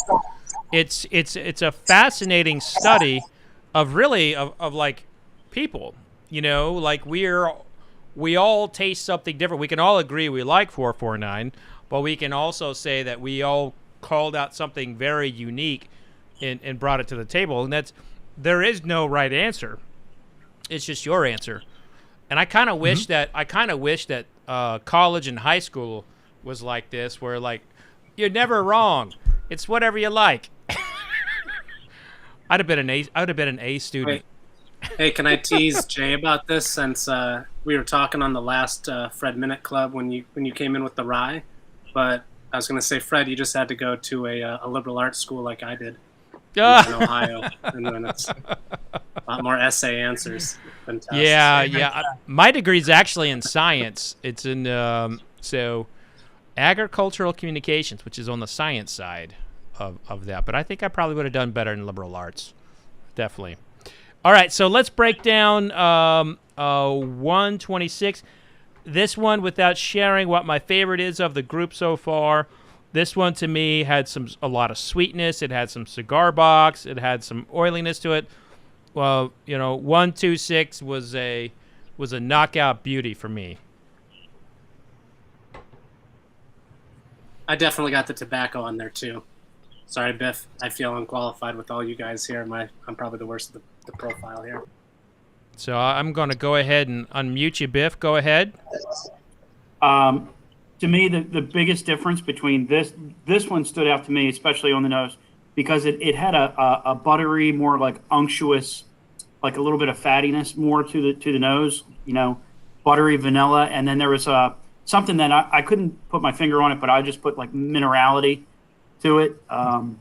Speaker 3: It's a fascinating study of really of like people. You know, like we all taste something different. We can all agree we like 449, but we can also say that we all called out something very unique and brought it to the table. And there is no right answer. It's just your answer. And I kind of wish that college and high school was like this, where like you're never wrong. It's whatever you like. I'd have been an A student.
Speaker 5: Wait. Hey, can I tease Jay about this, since we were talking on the last Fred Minnick Club when you came in with the rye? But I was going to say, Fred, you just had to go to a liberal arts school like I did in Ohio, and then it's a lot more essay answers than tests.
Speaker 3: Yeah. My degree is actually in science. It's in agricultural communications, which is on the science side of that. But I think I probably would have done better in liberal arts, definitely. All right, so let's break down 126. This one, without sharing what my favorite is of the group so far, This one to me had a lot of sweetness. It had some cigar box. It had some oiliness to it. Well, 126 was a knockout beauty for me.
Speaker 5: I definitely got the tobacco on there too. Sorry, Biff. I feel unqualified with all you guys here. I'm probably the worst of the profile here.
Speaker 3: So I'm going to go ahead and unmute you, Biff. Go ahead.
Speaker 6: To me, the biggest difference between this one stood out to me, especially on the nose, because it had a buttery, more like unctuous, like a little bit of fattiness more to the nose, buttery vanilla, and then there was something that I couldn't put my finger on it, but I just put like minerality to it. And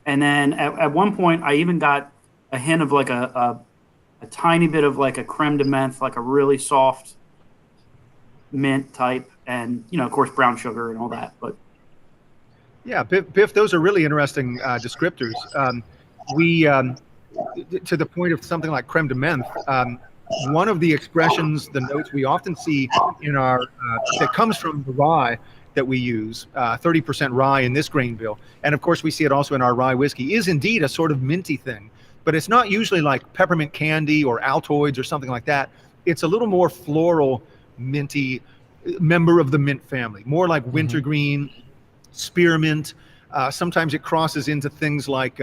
Speaker 6: then at one point, I even got a hint of like a tiny bit of like a creme de menthe, like a really soft mint type, and of course brown sugar and all that. But
Speaker 4: yeah, Biff, those are really interesting descriptors. We to the point of something like creme de menthe. One of the expressions, the notes we often see in our that comes from the rye that we use, 30% rye in this grain bill, and of course we see it also in our rye whiskey, is indeed a sort of minty thing, but it's not usually like peppermint candy or Altoids or something like that. It's a little more floral, minty, member of the mint family, more like wintergreen, spearmint. Sometimes it crosses into things like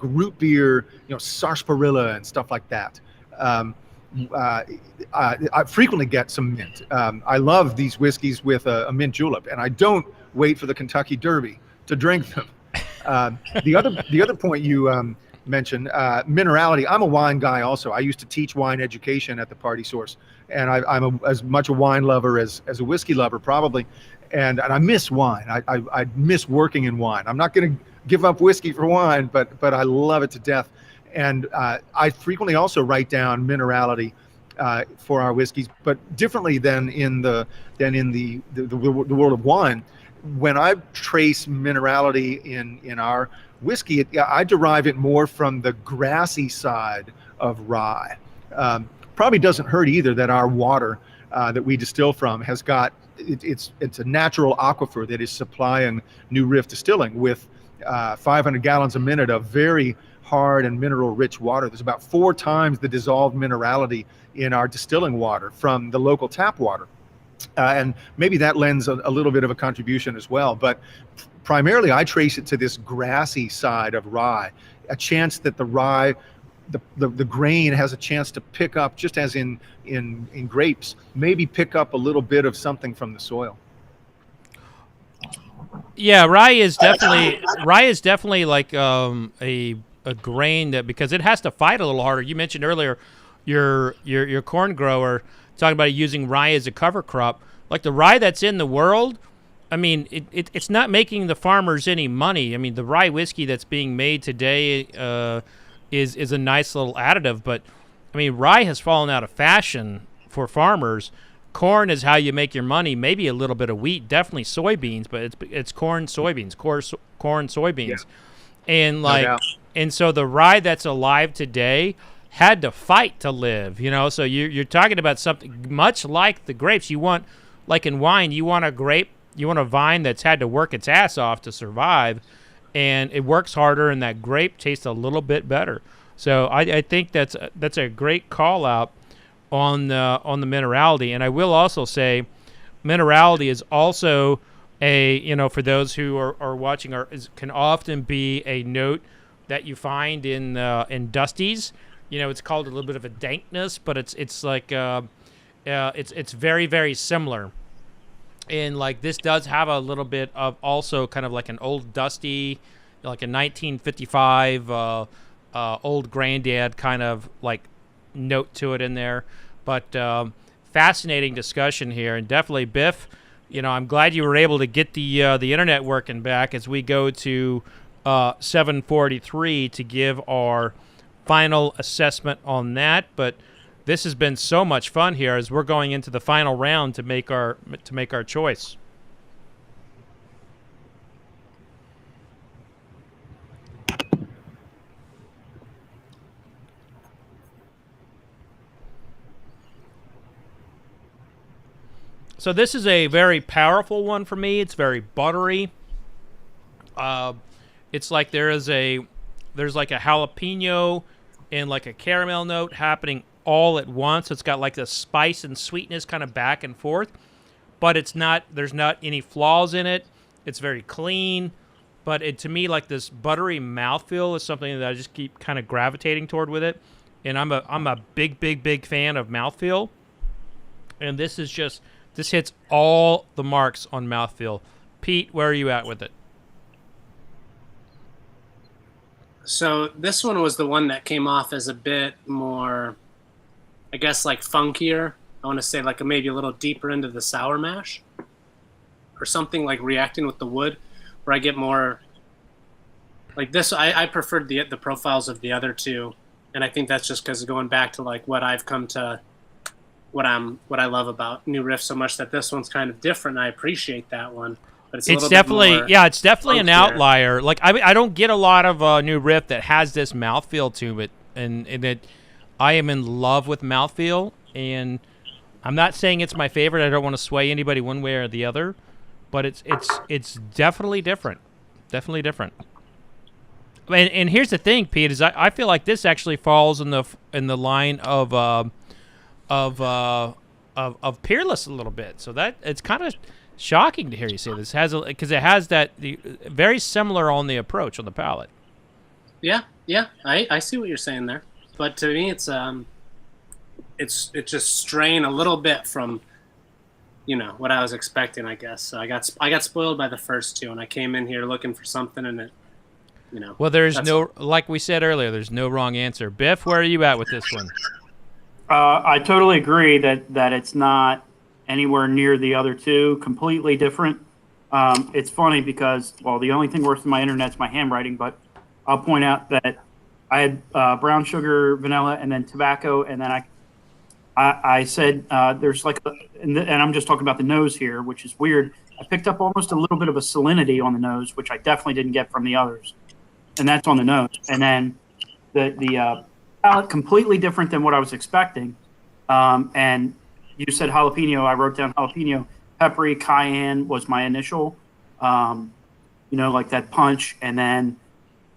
Speaker 4: root beer, sarsaparilla and stuff like that. I frequently get some mint. I love these whiskeys with a mint julep, and I don't wait for the Kentucky Derby to drink them. The other point you mentioned, minerality. I'm a wine guy also. I used to teach wine education at the Party Source, and I'm as much a wine lover as a whiskey lover probably, and I miss wine. I miss working in wine. I'm not going to give up whiskey for wine, but I love it to death. And I frequently also write down minerality for our whiskeys, but differently than in the world of wine. When I trace minerality in our whiskey, I derive it more from the grassy side of rye. Probably doesn't hurt either that our water that we distill from has got it's a natural aquifer that is supplying New Riff Distilling with 500 gallons a minute of very hard and mineral-rich water. There's about 4 times the dissolved minerality in our distilling water from the local tap water. And maybe that lends a little bit of a contribution as well. But primarily, I trace it to this grassy side of rye, a chance that the rye, the grain has a chance to pick up, just as in grapes, maybe pick up a little bit of something from the soil.
Speaker 3: Yeah, rye is definitely like a grain that, because it has to fight a little harder. You mentioned earlier your corn grower talking about using rye as a cover crop. Like the rye that's in the world, I mean, it's not making the farmers any money. I mean, the rye whiskey that's being made today is a nice little additive, but I mean, rye has fallen out of fashion for farmers. Corn is how you make your money. Maybe a little bit of wheat, definitely soybeans, but it's corn, soybeans, corn, soybeans,
Speaker 4: Yeah.
Speaker 3: and
Speaker 4: No doubt.
Speaker 3: and so the rye that's alive today had to fight to live. So you're talking about something much like the grapes. You want, like in wine, you want a vine that's had to work its ass off to survive, and it works harder, and that grape tastes a little bit better. So I think that's a great call out on the minerality. And I will also say minerality is also for those who are watching, can often be a note that you find in Dusties. It's called a little bit of a dankness, but it's like it's very, very similar. And like this does have a little bit of also kind of like an old Dusty, like a 1955 old granddad kind of like note to it in there. But fascinating discussion here, and definitely Biff, I'm glad you were able to get the internet working back as we go to 743 to give our final assessment on that. But this has been so much fun here as we're going into the final round to make our choice. So this is a very powerful one for me. It's very buttery. It's like there's like a jalapeno and like a caramel note happening all at once. It's got like the spice and sweetness kind of back and forth, but there's not any flaws in it. It's very clean, but to me, like this buttery mouthfeel is something that I just keep kind of gravitating toward with it. And I'm a big fan of mouthfeel. And this hits all the marks on mouthfeel. Pete, where are you at with it?
Speaker 5: So this one was the one that came off as a bit more, I guess, like funkier. I want to say like maybe a little deeper into the sour mash or something, like reacting with the wood, where I get more like this. I preferred the profiles of the other two, and I think that's just because going back to like what I've come to, what I love about New Riff so much, that this one's kind of different. And I appreciate that one. But it's definitely
Speaker 3: it's definitely an outlier. Like I don't get a lot of New Riff that has this mouthfeel to it, and I am in love with mouthfeel, and I'm not saying it's my favorite. I don't want to sway anybody one way or the other, but it's definitely different. Definitely different. And here's the thing, Pete, is I feel like this actually falls in the line of Peerless a little bit. So that it's kind of shocking to hear you say this, because it has that very similar on the approach on the palate.
Speaker 5: Yeah, I see what you're saying there, but to me it's just straying a little bit from what I was expecting, I guess. So I got spoiled by the first two, and I came in here looking for something, and it
Speaker 3: well, like we said earlier, there's no wrong answer. Biff, where are you at with this one?
Speaker 6: I totally agree that it's not anywhere near the other two. Completely different. It's funny because, well, the only thing worse than my internet's my handwriting, but I'll point out that I had brown sugar, vanilla, and then tobacco, and then I said there's like, and I'm just talking about the nose here, which is weird. I picked up almost a little bit of a salinity on the nose, which I definitely didn't get from the others, and that's on the nose. And then the palate completely different than what I was expecting. And you said jalapeno. I wrote down jalapeno. Peppery, cayenne was my initial, like that punch, and then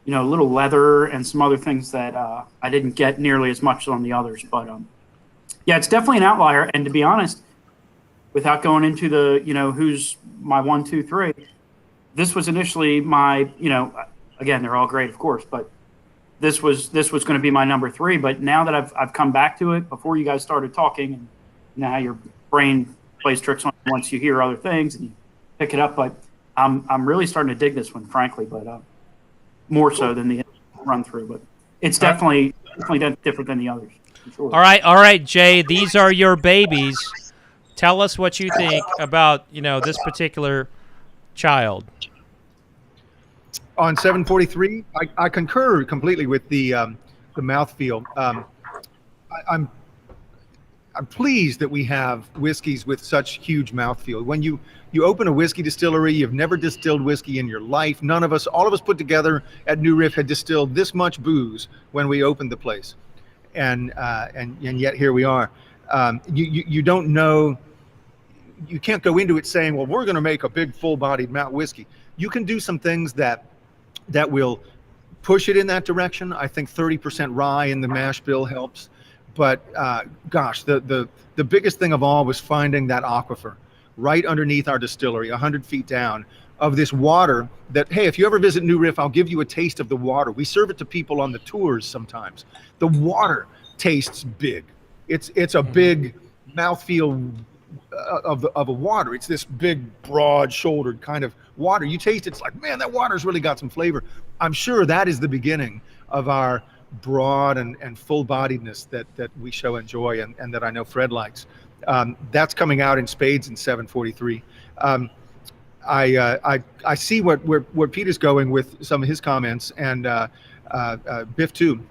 Speaker 6: a little leather and some other things that I didn't get nearly as much on the others. But yeah, it's definitely an outlier. And to be honest, without going into the who's my 1, 2, 3, this was initially my again, they're all great, of course, but this was going to be my number 3. But now that I've come back to it before you guys started talking, and now your brain plays tricks on you once you hear other things and you pick it up. But I'm really starting to dig this one, frankly, but more so than the run through. But it's definitely different than the others. For sure.
Speaker 3: All right, Jay. These are your babies. Tell us what you think about this particular child.
Speaker 4: On 743, I concur completely with the mouthfeel. I'm pleased that we have whiskeys with such huge mouthfeel. When you open a whiskey distillery, you've never distilled whiskey in your life. None of us, all of us put together at New Riff, had distilled this much booze when we opened the place, and yet here we are. You don't know. You can't go into it saying, well, we're going to make a big full-bodied malt whiskey. You can do some things that will push it in that direction. I think 30% rye in the mash bill helps. But gosh, the biggest thing of all was finding that aquifer right underneath our distillery, 100 feet down, of this water that, hey, if you ever visit New Riff, I'll give you a taste of the water. We serve it to people on the tours sometimes. The water tastes big. It's a big mouthfeel of a water. It's this big, broad-shouldered kind of water. You taste it, it's like, man, that water's really got some flavor. I'm sure that is the beginning of our broad and full-bodiedness that we so enjoy, and that I know Fred likes. That's coming out in spades in 743. I see where Pete is going with some of his comments, and Biff too.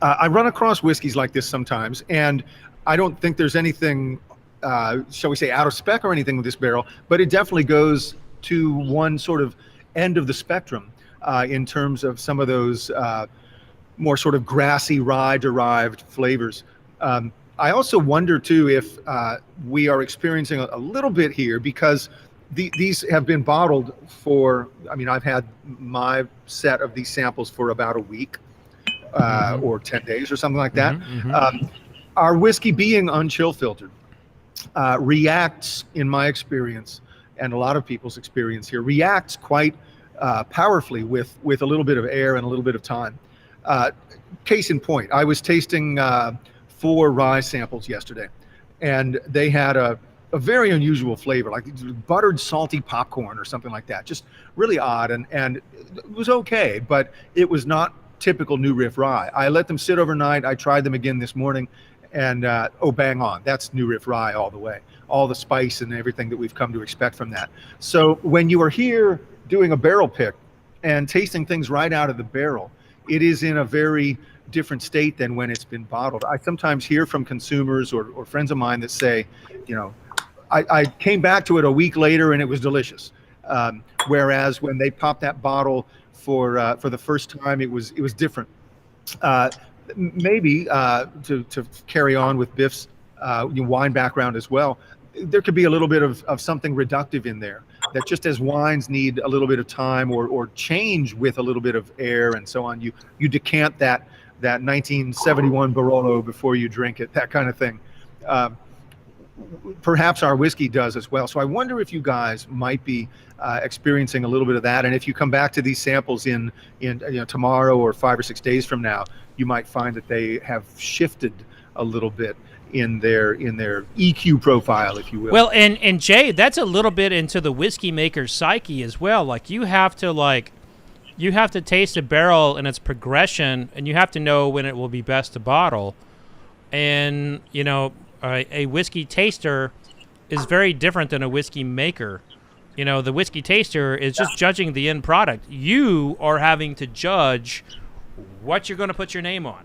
Speaker 4: I run across whiskeys like this sometimes, and I don't think there's anything, shall we say, out of spec or anything with this barrel, but it definitely goes to one sort of end of the spectrum in terms of some of those more sort of grassy rye-derived flavors. I also wonder too if we are experiencing a little bit here, because these have been bottled for, I mean, I've had my set of these samples for about a week or 10 days or something like that. Our whiskey, being unchill filtered, reacts, in my experience, and a lot of people's experience here, reacts quite powerfully with a little bit of air and a little bit of time. Case in point, I was tasting 4 rye samples yesterday, and they had a very unusual flavor, like buttered salty popcorn or something like that. Just really odd, and it was okay, but it was not typical New Riff rye. I let them sit overnight. I tried them again this morning, and bang on. That's New Riff rye all the way. All the spice and everything that we've come to expect from that. So when you are here doing a barrel pick and tasting things right out of the barrel, it is in a very different state than when it's been bottled. I sometimes hear from consumers or friends of mine that say, you know, I came back to it a week later and it was delicious. Whereas when they popped that bottle for the first time, it was different. Maybe to carry on with Biff's wine background as well, there could be a little bit of something reductive in there, that just as wines need a little bit of time or change with a little bit of air and so on, you decant that 1971 Barolo before you drink it, that kind of thing. Perhaps our whiskey does as well. So I wonder if you guys might be experiencing a little bit of that. And if you come back to these samples in tomorrow or 5 or 6 days from now, you might find that they have shifted a little bit in their EQ profile, if you will.
Speaker 3: Well, and Jay, that's a little bit into the whiskey maker's psyche as well. Like you have to taste a barrel and its progression, and you have to know when it will be best to bottle. And a whiskey taster is very different than a whiskey maker. The whiskey taster is just judging the end product. You are having to judge what you're going to put your name on.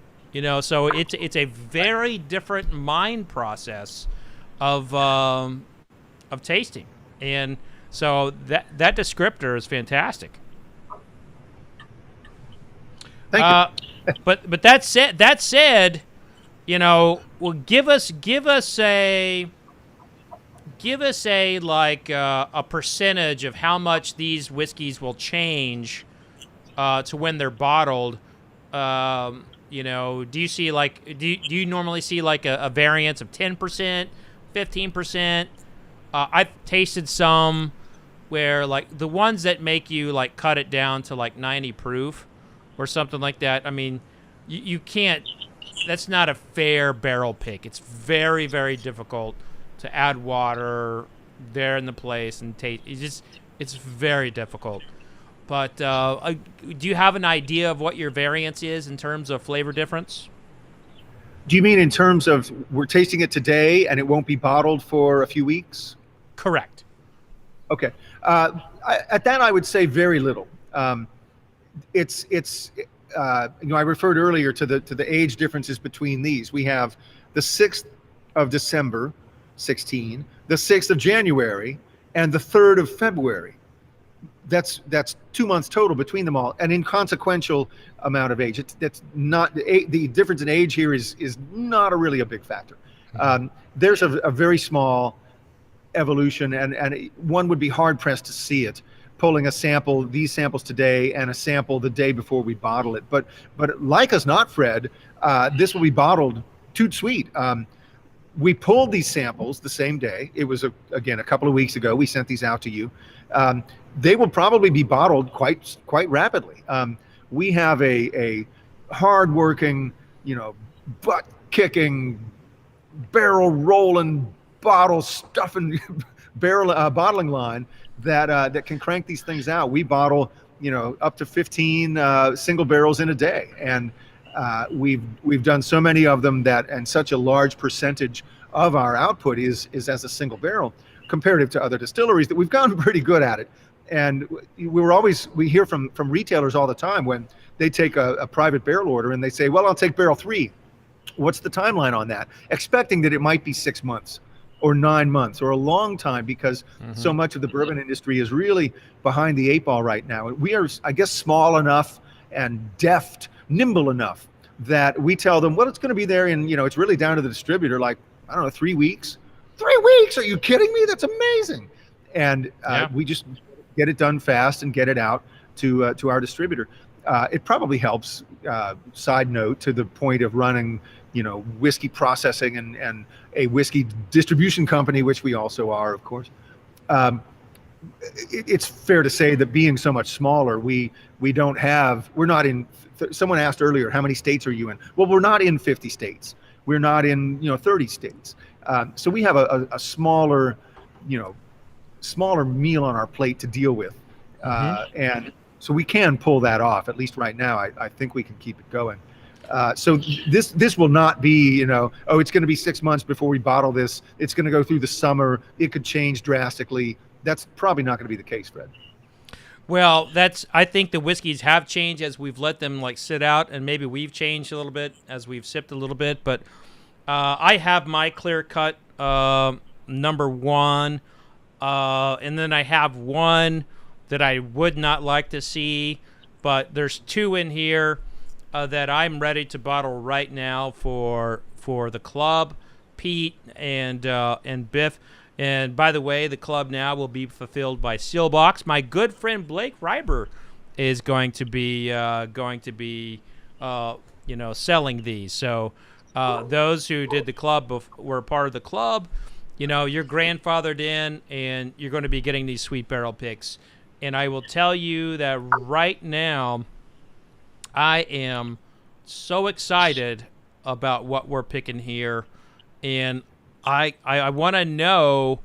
Speaker 3: So it's a very different mind process of tasting, and so that descriptor is fantastic.
Speaker 4: Thank you.
Speaker 3: But that said, well, give us a like a percentage of how much these whiskeys will change to when they're bottled. Do you see do you normally see like a variance of 10%, 15%? I've tasted some where like the ones that make you like cut it down to like 90 proof or something like that. I mean, you can't. That's not a fair barrel pick. It's very, very difficult to add water there in the place and taste. It's very difficult. But do you have an idea of what your variance is in terms of flavor difference?
Speaker 4: Do you mean in terms of we're tasting it today and it won't be bottled for a few weeks?
Speaker 3: Correct.
Speaker 4: Okay. At that, I would say very little. I referred earlier to the age differences between these. We have the 6th of December, 16, the 6th of January, and the 3rd of February. That's 2 months total between them all, an inconsequential amount of age. That's not the difference in age here is not really a big factor. There's a very small evolution, and one would be hard pressed to see it pulling these samples today and a sample the day before we bottle it. But like us not, Fred, this will be bottled toot sweet. We pulled these samples the same day. It was again a couple of weeks ago. We sent these out to you. They will probably be bottled quite rapidly. We have a hard-working, butt-kicking, barrel-rolling, bottle-stuffing bottling line that can crank these things out. We bottle, up to 15 single barrels in a day, and we've done so many of them and such a large percentage of our output is as a single barrel, comparative to other distilleries, that we've gotten pretty good at it. And we hear from retailers all the time when they take a private barrel order and they say, well, I'll take barrel 3. What's the timeline on that? Expecting that it might be 6 months or 9 months or a long time, because so much of the bourbon industry is really behind the 8 ball right now. And we are, I guess, small enough and deft, nimble enough that we tell them, well, it's going to be there in, it's really down to the distributor, like, I don't know, 3 weeks. 3 weeks? Are you kidding me? That's amazing. and
Speaker 3: Yeah.
Speaker 4: we just get it done fast and get it out to our distributor. It probably helps. Side note, to the point of running, whiskey processing and a whiskey distribution company, which we also are, of course. It's fair to say that being so much smaller, we're not in. Someone asked earlier, how many states are you in? Well, we're not in 50 states. We're not in 30 states. So we have a smaller, smaller meal on our plate to deal with, and so we can pull that off. At least right now, I think we can keep it going. So this will not be, it's going to be 6 months before we bottle this. It's going to go through the summer. It could change drastically. That's probably not going to be the case, Fred.
Speaker 3: Well, I think the whiskeys have changed as we've let them sit out, and maybe we've changed a little bit as we've sipped a little bit. But I have my clear cut number one, and then I have one that I would not like to see, but there's two in here that I'm ready to bottle right now for the club, Pete and Biff. And by the way, the club now will be fulfilled by Sealbox. My good friend Blake Reiber is going to be selling these. So those who did the club were part of the club. You're grandfathered in, and you're going to be getting these sweet barrel picks. And I will tell you that right now, I am so excited about what we're picking here, and I want to know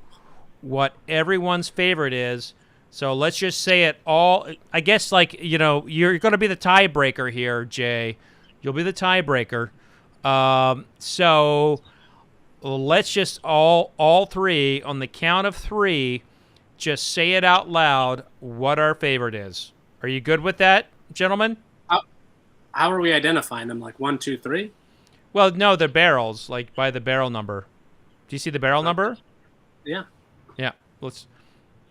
Speaker 3: what everyone's favorite is. So let's just say it all. I guess you're going to be the tiebreaker here, Jay. You'll be the tiebreaker. So let's just all three, on the count of three, just say it out loud what our favorite is. Are you good with that, gentlemen?
Speaker 5: How are we identifying them? Like 1, 2, 3?
Speaker 3: Well, no, the barrels, by the barrel number. Do you see the barrel number?
Speaker 5: Yeah.
Speaker 3: Yeah. All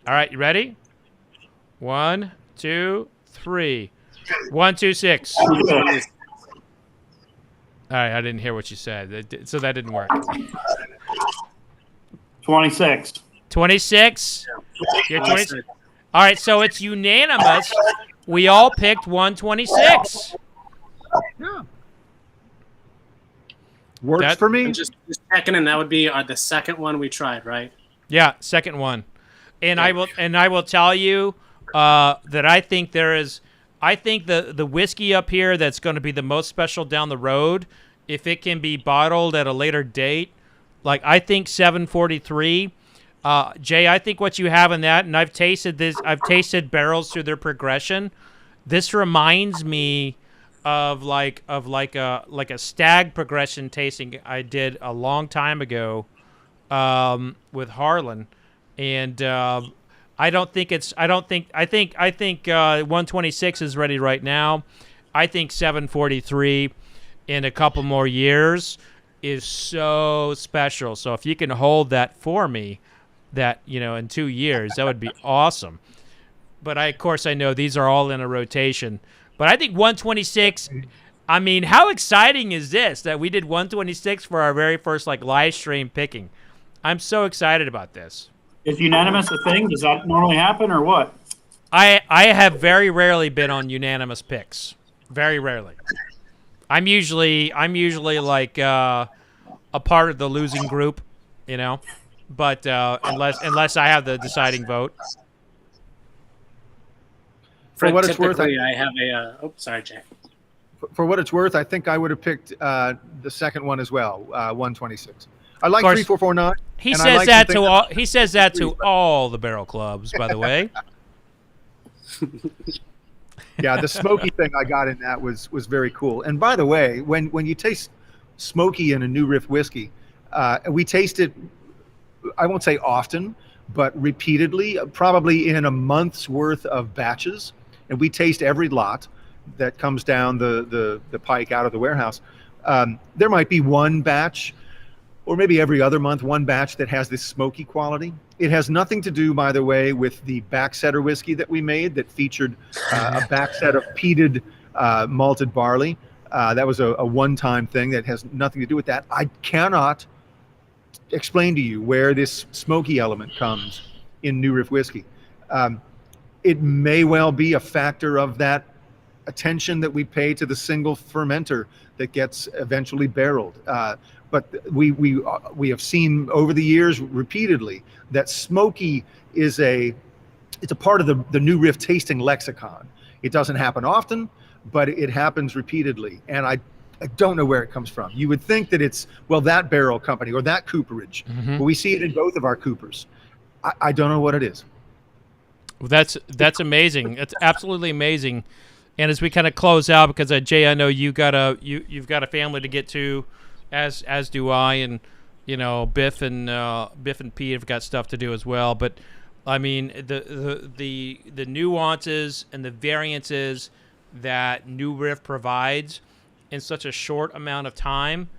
Speaker 3: right, you ready? 1, 2, 3. 1, 2, 6. All right, I didn't hear what you said, so that didn't work.
Speaker 6: 26.
Speaker 3: 26? You're 26. All right, so it's unanimous. We all picked 126.
Speaker 4: Yeah. Works for me.
Speaker 5: And just checking in, that would be the second one we tried, right?
Speaker 3: Yeah, second one. And I will tell you that I think the whiskey up here that's going to be the most special down the road, if it can be bottled at a later date, I think 743. Jay, I think what you have in that, and I've tasted barrels through their progression. This reminds me of a stag progression tasting I did a long time ago with Harlan, and I think 126 is ready right now. I think 743 in a couple more years is so special. So if you can hold that for me, that in 2 years, that would be awesome. But of course I know these are all in a rotation. But I think 126, I mean, how exciting is this that we did 126 for our very first live stream picking? I'm so excited about this.
Speaker 6: Is unanimous a thing? Does that normally happen or what?
Speaker 3: I have very rarely been on unanimous picks. Very rarely. I'm usually a part of the losing group, but unless I have the deciding vote.
Speaker 4: For what it's worth,
Speaker 5: I have a. Sorry, Jay.
Speaker 4: For what it's worth, I think I would have picked the second one as well, 126. I like 3449.
Speaker 3: He says that to all. He says that to all the barrel clubs, by the way.
Speaker 4: Yeah, the smoky thing I got in that was very cool. And by the way, when you taste smoky in a New Riff whiskey, we taste it, I won't say often, but repeatedly, probably in a month's worth of batches. And we taste every lot that comes down the pike out of the warehouse. There might be one batch, or maybe every other month, one batch that has this smoky quality. It has nothing to do, by the way, with the backsetter whiskey that we made that featured a backset of peated malted barley. That was a one-time thing that has nothing to do with that. I cannot explain to you where this smoky element comes in New Riff whiskey. It may well be a factor of that attention that we pay to the single fermenter that gets eventually barreled. But we have seen over the years repeatedly that smoky is it's a part of the New Riff tasting lexicon. It doesn't happen often, but it happens repeatedly. And I don't know where it comes from. You would think that it's, well, that barrel company or that cooperage, but we see it in both of our coopers. I don't know what it is.
Speaker 3: Well, that's amazing. That's absolutely amazing. And as we kind of close out, because Jay, I know you've got a family to get to, as do I, and Biff and Pete have got stuff to do as well. But I mean, the nuances and the variances that New Riff provides in such a short amount of time,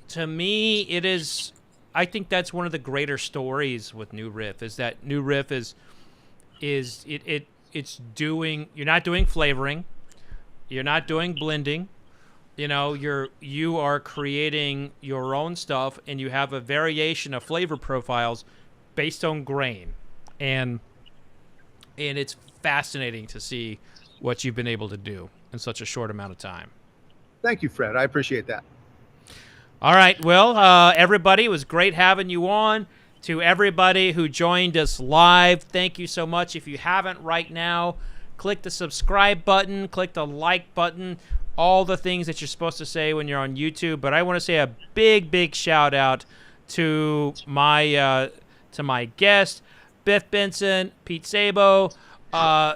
Speaker 3: to me, it is. I think that's one of the greater stories with New Riff, is that New Riff it's doing, you're not doing flavoring, you're not doing blending, you are creating your own stuff, and you have a variation of flavor profiles based on grain, and it's fascinating to see what you've been able to do in such a short amount of time.
Speaker 4: Thank you, Fred. I appreciate that.
Speaker 3: All right, well, everybody, it was great having you on. To everybody who joined us live, thank you so much. If you haven't right now, click the subscribe button, click the like button, all the things that you're supposed to say when you're on YouTube. But I want to say a big shout out to my guest, Biff Benson, Pete Sabo.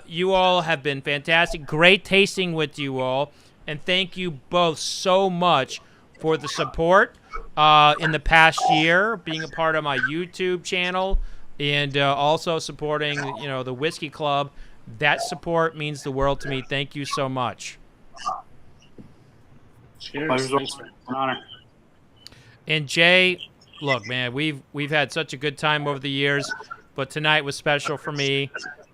Speaker 3: You all have been fantastic. Great tasting with you all. And thank you both so much for the support in the past year, being a part of my YouTube channel, and also supporting, the Whiskey Club. That support means the world to me. Thank you so much.
Speaker 5: Cheers. Thanks,
Speaker 6: An honor.
Speaker 3: And Jay, look, man, we've had such a good time over the years, but tonight was special for me.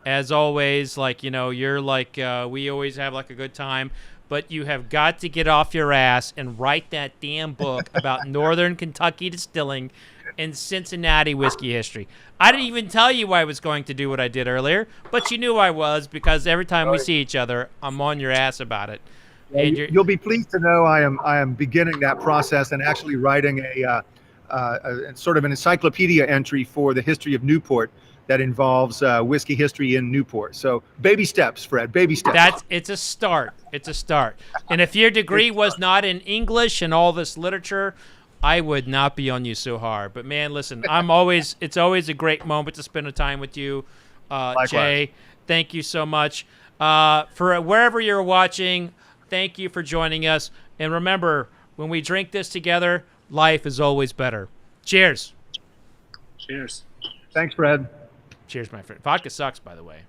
Speaker 3: As always, you're like, we always have like a good time. But you have got to get off your ass and write that damn book about Northern Kentucky distilling and Cincinnati whiskey history. I didn't even tell you I was going to do what I did earlier, but you knew I was, because every time we see each other, I'm on your ass about it.
Speaker 4: Well,
Speaker 3: And
Speaker 4: you'll be pleased to know I am beginning that process and actually writing a sort of an encyclopedia entry for the history of Newport that involves whiskey history in Newport. So baby steps, Fred, baby steps.
Speaker 3: It's a start. It's a start. And if your degree was not in English and all this literature, I would not be on you so hard. But man, listen, it's always a great moment to spend a time with you, Jay. Thank you so much. For wherever you're watching, thank you for joining us. And remember, when we drink this together, life is always better. Cheers.
Speaker 5: Cheers.
Speaker 4: Thanks, Fred.
Speaker 3: Cheers, my friend. Vodka sucks, by the way.